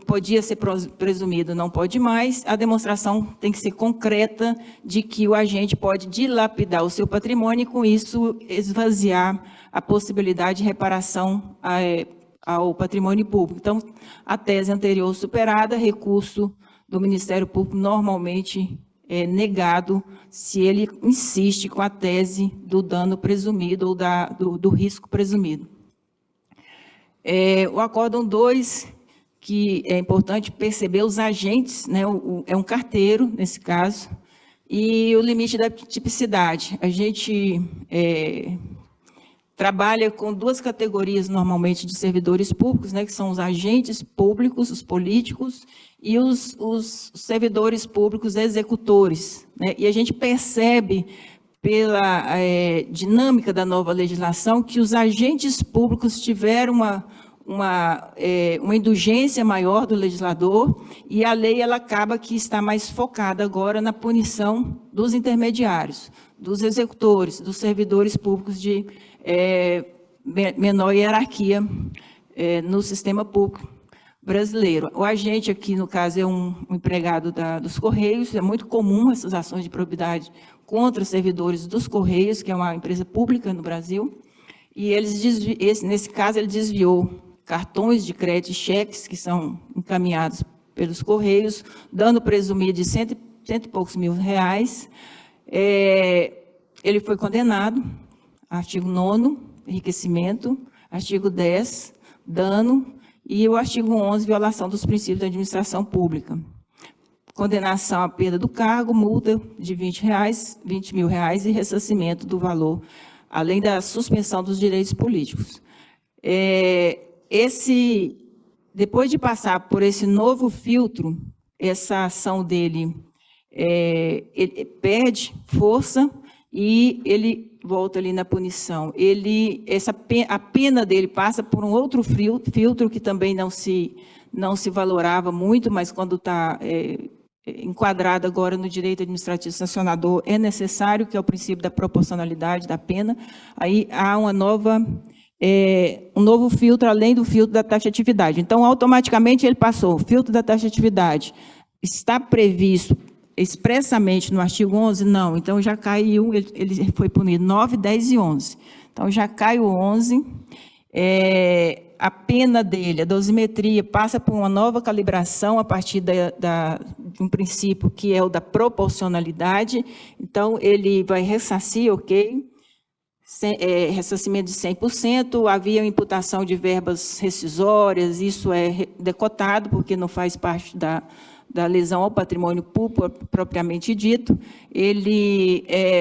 podia ser presumido, não pode mais, a demonstração tem que ser concreta de que o agente pode dilapidar o seu patrimônio e, com isso, esvaziar a possibilidade de reparação ao patrimônio público. Então, a tese anterior superada, recurso do Ministério Público normalmente é negado se ele insiste com a tese do dano presumido ou do risco presumido. O acórdão 2, que é importante perceber os agentes, né, é um carteiro, nesse caso, e o limite da tipicidade. A gente trabalha com 2 categorias, normalmente, de servidores públicos, né, que são os agentes públicos, os políticos, e os servidores públicos executores, né? E a gente percebe, pela dinâmica da nova legislação, que os agentes públicos tiveram uma indulgência maior do legislador, e a lei ela acaba que está mais focada agora na punição dos intermediários, dos executores, dos servidores públicos de menor hierarquia no sistema público brasileiro. O agente aqui, no caso, é um empregado dos Correios. É muito comum essas ações de probidade contra servidores dos Correios, que é uma empresa pública no Brasil, e nesse caso ele desviou cartões de crédito e cheques que são encaminhados pelos Correios, dano presumido de cento e poucos mil reais. Ele foi condenado, artigo 9º, enriquecimento, artigo 10, dano, e o artigo 11, violação dos princípios da administração pública. Condenação à perda do cargo, multa de R$20 mil e ressarcimento do valor, além da suspensão dos direitos políticos. Depois de passar por esse novo filtro, essa ação dele ele perde força e ele volta ali na punição. A pena dele passa por um outro filtro que também não se valorava muito, mas quando está enquadrado agora no direito administrativo sancionador, é necessário, que é o princípio da proporcionalidade da pena. Aí há um novo filtro, além do filtro da taxatividade. Então, automaticamente, ele passou. O filtro da taxatividade está previsto expressamente no artigo 11? Não. Então, já caiu, ele foi punido 9, 10 e 11. Então, já cai o 11. A pena dele, a dosimetria, passa por uma nova calibração a partir de um princípio que é o da proporcionalidade. Então, ele vai ressarcir, ok? Ressarcimento de 100%, havia imputação de verbas rescisórias, isso é decotado, porque não faz parte da lesão ao patrimônio público propriamente dito.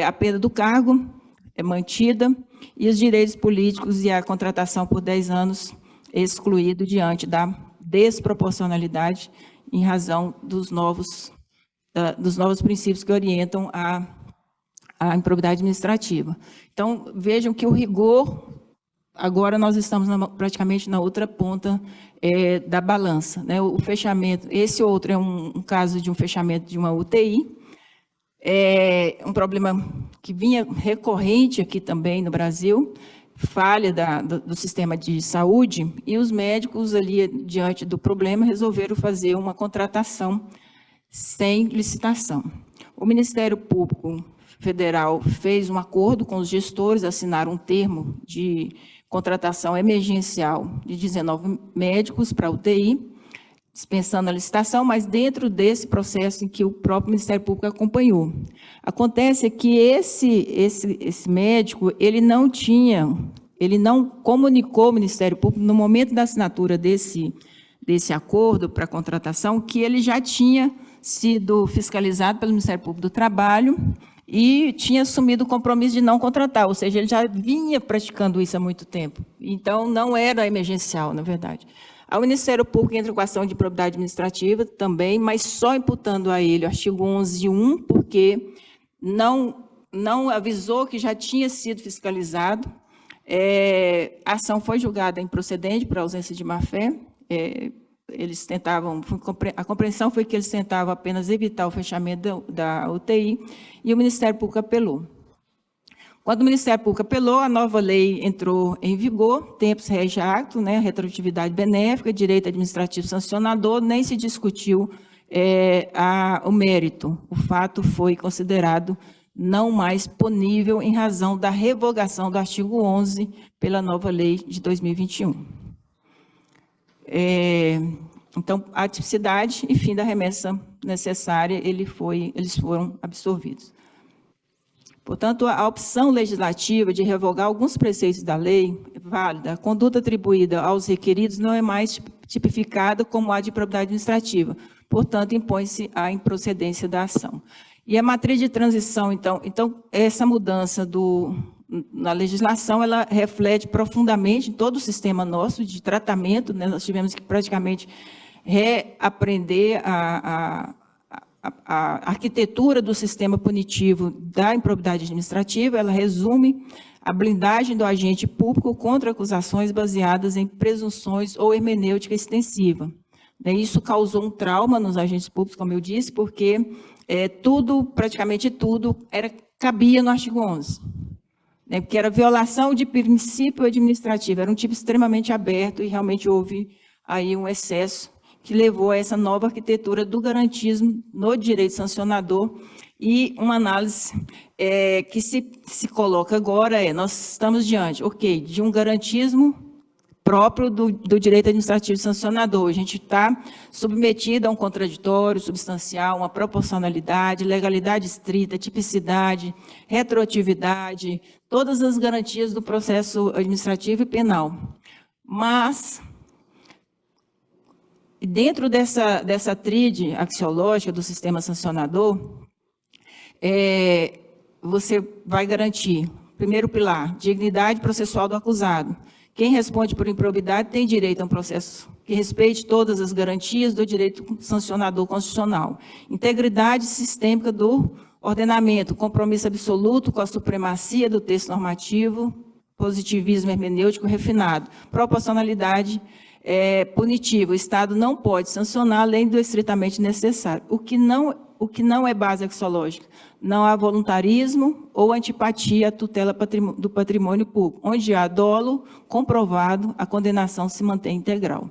A perda do cargo é mantida, e os direitos políticos e a contratação por 10 anos excluído diante da desproporcionalidade em razão dos novos princípios que orientam a improbidade administrativa. Então, vejam que o rigor, agora nós estamos praticamente na outra ponta da balança, né? O fechamento, esse outro é um caso de um fechamento de uma UTI, um problema que vinha recorrente aqui também no Brasil, falha do sistema de saúde, e os médicos ali, diante do problema, resolveram fazer uma contratação sem licitação. O Ministério Público Federal fez um acordo com os gestores, assinaram um termo de contratação emergencial de 19 médicos para a UTI, dispensando a licitação, mas dentro desse processo em que o próprio Ministério Público acompanhou. Acontece que esse médico, ele não comunicou ao Ministério Público, no momento da assinatura desse acordo para contratação, que ele já tinha sido fiscalizado pelo Ministério Público do Trabalho e tinha assumido o compromisso de não contratar, ou seja, ele já vinha praticando isso há muito tempo. Então, não era emergencial, na verdade. O Ministério Público entra com ação de improbidade administrativa também, mas só imputando a ele o artigo 11.1, porque não avisou que já tinha sido fiscalizado. A ação foi julgada improcedente por ausência de má-fé. Eles tentavam, a compreensão foi que eles tentavam apenas evitar o fechamento da UTI, e o Ministério Público apelou. Quando o Ministério Público apelou, a nova lei entrou em vigor, tempus rege acto, né, retroatividade benéfica, direito administrativo sancionador, nem se discutiu o mérito. O fato foi considerado não mais punível em razão da revogação do artigo 11 pela nova lei de 2021. Então, a tipicidade e fim da remessa necessária, eles foram absolvidos. Portanto, a opção legislativa de revogar alguns preceitos da lei é válida. A conduta atribuída aos requeridos não é mais tipificada como a de improbidade administrativa. Portanto, impõe-se a improcedência da ação. E a matriz de transição, então essa mudança na legislação, ela reflete profundamente todo o sistema nosso de tratamento, né? Nós tivemos que praticamente reaprender a arquitetura do sistema punitivo da improbidade administrativa. Ela resume a blindagem do agente público contra acusações baseadas em presunções ou hermenêutica extensiva. Isso causou um trauma nos agentes públicos, como eu disse, porque praticamente tudo, cabia no artigo 11. Porque era violação de princípio administrativo, era um tipo extremamente aberto, e realmente houve aí um excesso que levou a essa nova arquitetura do garantismo no direito sancionador, e uma análise que se coloca agora nós estamos diante, de um garantismo próprio do direito administrativo sancionador. A gente está submetido a um contraditório substancial, uma proporcionalidade, legalidade estrita, tipicidade, retroatividade, todas as garantias do processo administrativo e penal. Mas, dentro dessa tríade axiológica do sistema sancionador, você vai garantir, primeiro pilar, dignidade processual do acusado. Quem responde por improbidade tem direito a um processo que respeite todas as garantias do direito sancionador constitucional. Integridade sistêmica do ordenamento, compromisso absoluto com a supremacia do texto normativo, positivismo hermenêutico refinado, proporcionalidade punitiva. O Estado não pode sancionar além do estritamente necessário. O que não é base axiológica? Não há voluntarismo ou antipatia à tutela do patrimônio público. Onde há dolo comprovado, a condenação se mantém integral.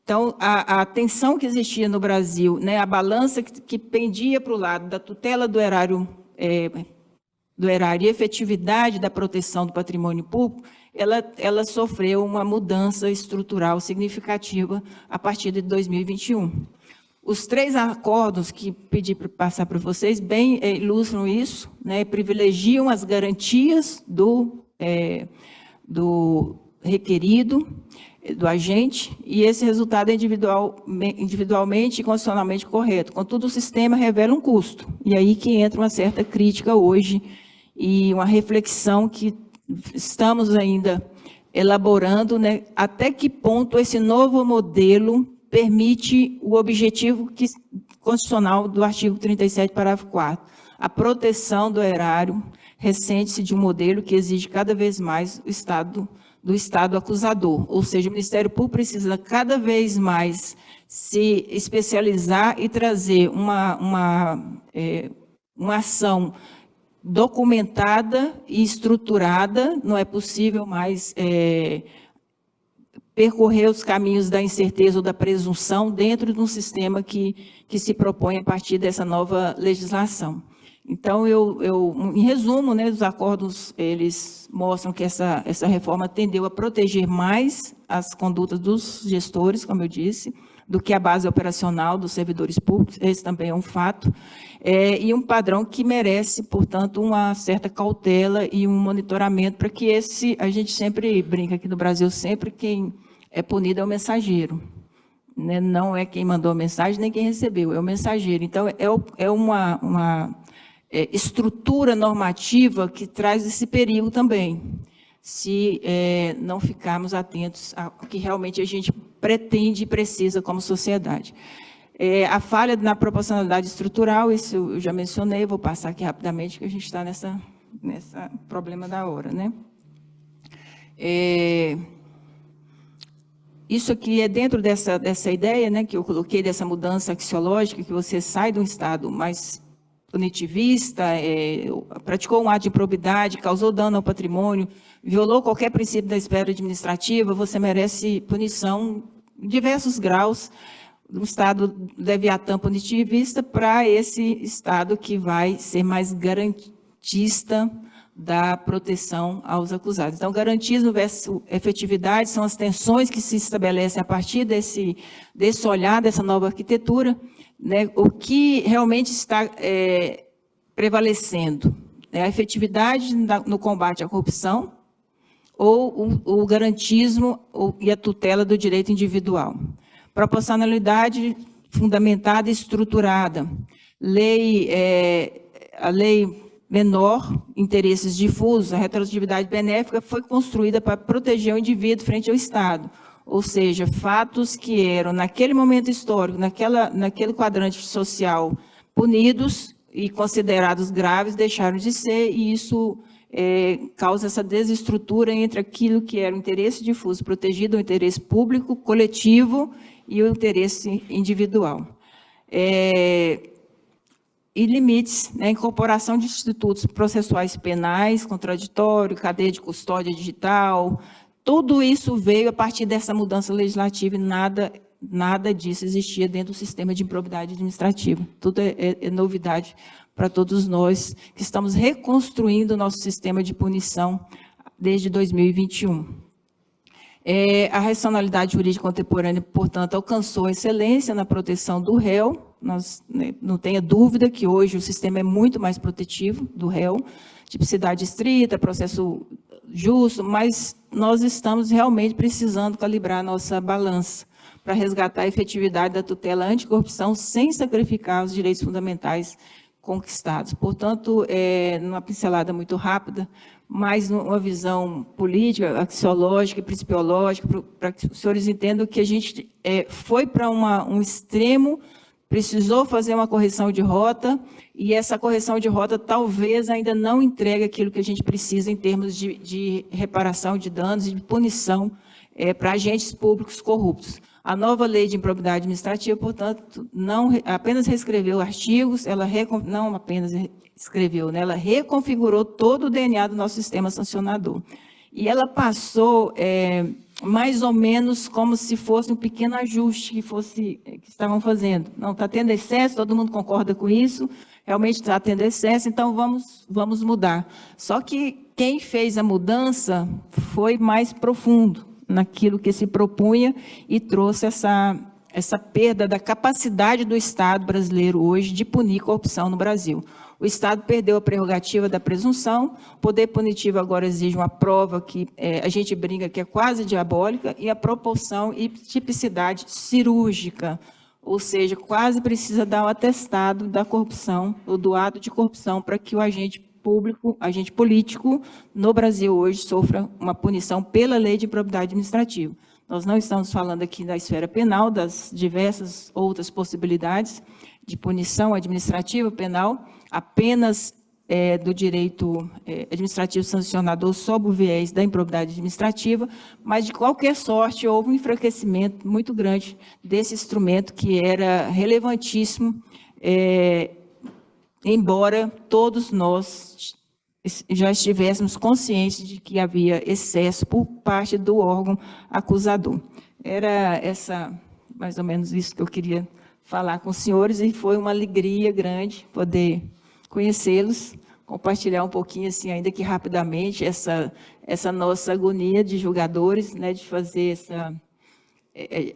Então, a tensão que existia no Brasil, né, a balança que pendia para o lado da tutela do erário e efetividade da proteção do patrimônio público, ela sofreu uma mudança estrutural significativa a partir de 2021. Os 3 acordos que pedi para passar para vocês bem ilustram isso, né, privilegiam as garantias do requerido, do agente, e esse resultado é individualmente e constitucionalmente correto. Contudo, o sistema revela um custo, e aí que entra uma certa crítica hoje e uma reflexão que estamos ainda elaborando, né, até que ponto esse novo modelo permite o objetivo constitucional do artigo 37, parágrafo 4º, a proteção do erário, ressente-se de um modelo que exige cada vez mais do Estado acusador, ou seja, o Ministério Público precisa cada vez mais se especializar e trazer uma ação documentada e estruturada. Não é possível mais percorrer os caminhos da incerteza ou da presunção dentro de um sistema que se propõe a partir dessa nova legislação. Então, em resumo, né, os acordos, eles mostram que essa reforma tendeu a proteger mais as condutas dos gestores, como eu disse, do que a base operacional dos servidores públicos. Esse também é um fato. E um padrão que merece, portanto, uma certa cautela e um monitoramento para que a gente sempre brinca aqui no Brasil, sempre quem é punido é o mensageiro, né? Não é quem mandou a mensagem, nem quem recebeu, é o mensageiro. Então, é uma estrutura normativa que traz esse perigo também, se não ficarmos atentos ao que realmente a gente pretende e precisa como sociedade. A falha na proporcionalidade estrutural, isso eu já mencionei, vou passar aqui rapidamente, que a gente está nessa problema da hora, né? Isso aqui é dentro dessa ideia, né, que eu coloquei, dessa mudança axiológica, que você sai de um Estado mais punitivista, praticou um ato de improbidade, causou dano ao patrimônio, violou qualquer princípio da esfera administrativa, você merece punição em diversos graus, do Estado leviatã punitivista para esse Estado que vai ser mais garantista da proteção aos acusados. Então, garantismo versus efetividade são as tensões que se estabelecem a partir desse olhar, dessa nova arquitetura, né? O que realmente está prevalecendo é a efetividade no combate à corrupção ou o garantismo e a tutela do direito individual. Proporcionalidade fundamentada e estruturada. A lei menor, interesses difusos, a retroatividade benéfica foi construída para proteger o indivíduo frente ao Estado. Ou seja, fatos que eram, naquele momento histórico, naquele quadrante social, punidos e considerados graves, deixaram de ser, e isso causa essa desestrutura entre aquilo que era o interesse difuso protegido, o interesse público, coletivo e o interesse individual. E limites, né, incorporação de institutos processuais penais, contraditório, cadeia de custódia digital, tudo isso veio a partir dessa mudança legislativa e nada disso existia dentro do sistema de improbidade administrativa. Tudo é novidade para todos nós que estamos reconstruindo o nosso sistema de punição desde 2021. A racionalidade jurídica contemporânea, portanto, alcançou excelência na proteção do réu. Não tenha dúvida que hoje o sistema é muito mais protetivo do réu, tipicidade estrita, processo justo, mas nós estamos realmente precisando calibrar a nossa balança para resgatar a efetividade da tutela anticorrupção sem sacrificar os direitos fundamentais conquistados. Portanto, numa pincelada muito rápida, mas numa visão política, axiológica e principiológica, para que os senhores entendam que a gente foi para um extremo, precisou fazer uma correção de rota, e essa correção de rota talvez ainda não entregue aquilo que a gente precisa em termos de reparação de danos e de punição para agentes públicos corruptos. A nova lei de improbidade administrativa, portanto, não apenas reescreveu artigos, não apenas escreveu, né, ela reconfigurou todo o DNA do nosso sistema sancionador. E ela passou mais ou menos como se fosse um pequeno ajuste que estavam fazendo. Não está tendo excesso, todo mundo concorda com isso, realmente está tendo excesso, então vamos mudar. Só que quem fez a mudança foi mais profundo naquilo que se propunha e trouxe essa perda da capacidade do Estado brasileiro hoje de punir corrupção no Brasil. O Estado perdeu a prerrogativa da presunção, o poder punitivo agora exige uma prova que a gente brinca que é quase diabólica, e a proporção e tipicidade cirúrgica, ou seja, quase precisa dar o atestado da corrupção, ou do ato de corrupção, para que o agente político no Brasil hoje sofra uma punição pela lei de improbidade administrativa. Nós não estamos falando aqui da esfera penal, das diversas outras possibilidades de punição administrativa, penal, apenas do direito administrativo sancionador sob o viés da improbidade administrativa, mas, de qualquer sorte, houve um enfraquecimento muito grande desse instrumento que era relevantíssimo, embora todos nós já estivéssemos conscientes de que havia excesso por parte do órgão acusador. Era mais ou menos isso que eu queria falar com os senhores, e foi uma alegria grande poder conhecê-los, compartilhar um pouquinho, assim, ainda que rapidamente, essa nossa agonia de julgadores, né, de fazer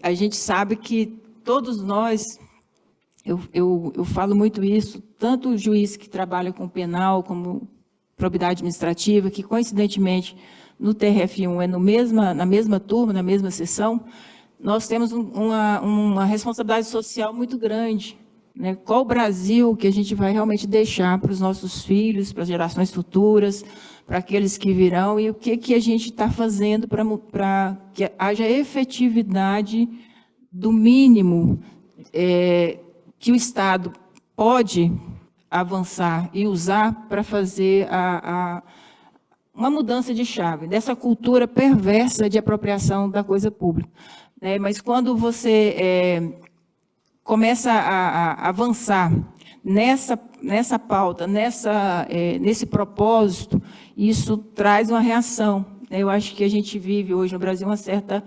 a gente sabe que todos nós, eu falo muito isso, tanto o juiz que trabalha com penal, como probidade administrativa, que coincidentemente no TRF1 na mesma turma, na mesma sessão, nós temos uma responsabilidade social muito grande, né? Qual o Brasil que a gente vai realmente deixar para os nossos filhos, para as gerações futuras, para aqueles que virão, e o que a gente está fazendo para que haja efetividade do mínimo que o Estado pode avançar e usar para fazer uma mudança de chave, dessa cultura perversa de apropriação da coisa pública. Mas quando você começa a avançar nessa pauta, nesse propósito, isso traz uma reação. Eu acho que a gente vive hoje no Brasil uma certa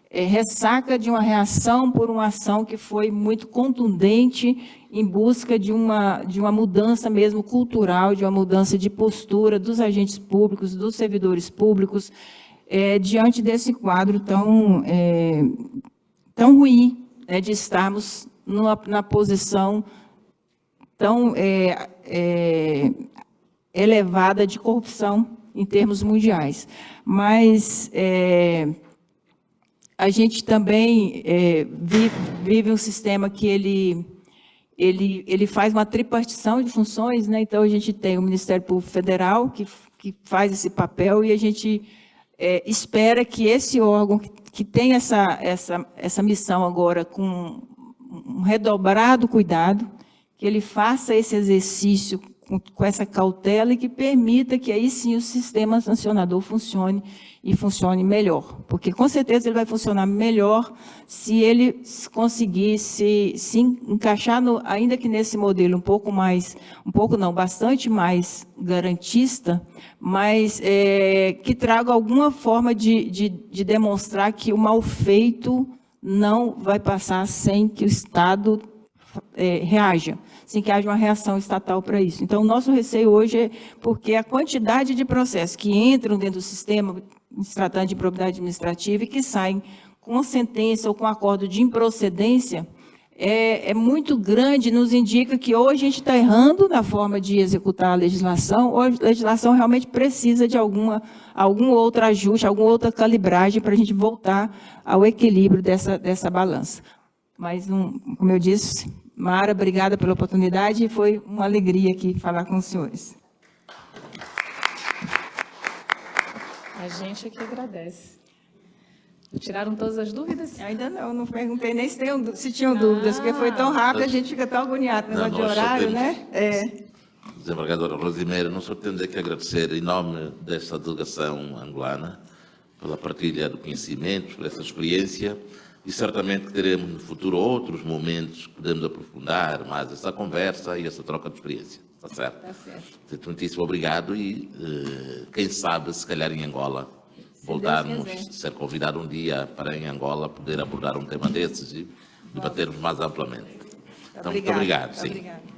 ressaca de uma reação por uma ação que foi muito contundente em busca de uma mudança mesmo cultural, de uma mudança de postura dos agentes públicos, dos servidores públicos, diante desse quadro tão ruim, de estarmos na posição tão elevada de corrupção em termos mundiais. Mas a gente também vive um sistema que ele faz uma tripartição de funções, né? Então, a gente tem o Ministério Público Federal, que faz esse papel, e a gente espera que esse órgão, que tem essa missão agora com um redobrado cuidado, que ele faça esse exercício com essa cautela e que permita que aí sim o sistema sancionador funcione e funcione melhor. Porque com certeza ele vai funcionar melhor se ele conseguir se encaixar, ainda que nesse modelo bastante mais garantista, mas que traga alguma forma de demonstrar que o mal feito não vai passar sem que o Estado reaja, sem que haja uma reação estatal para isso. Então, o nosso receio hoje é porque a quantidade de processos que entram dentro do sistema, se tratando de improbidade administrativa, e que saem com sentença ou com acordo de improcedência, é muito grande, nos indica que ou a gente está errando na forma de executar a legislação, ou a legislação realmente precisa de algum outro ajuste, alguma outra calibragem para a gente voltar ao equilíbrio dessa balança. Mas, como eu disse, Mara, obrigada pela oportunidade e foi uma alegria aqui falar com os senhores. A gente aqui agradece. Tiraram todas as dúvidas? Ainda não perguntei nem se tinham dúvidas, porque foi tão rápido, a gente fica tão agoniado no negócio de horário, né? Desembargadora Rosimeira, nós só temos que agradecer em nome desta delegação angolana pela partilha do conhecimento, por essa experiência, e certamente teremos no futuro outros momentos que podemos aprofundar mais essa conversa e essa troca de experiência. Está certo? Está certo. Portanto, muitíssimo obrigado e, quem sabe, se calhar em Angola, voltarmos a ser convidado um dia para em Angola poder abordar um tema desses e debatermos mais amplamente. Então, muito obrigado. Sim. Obrigada.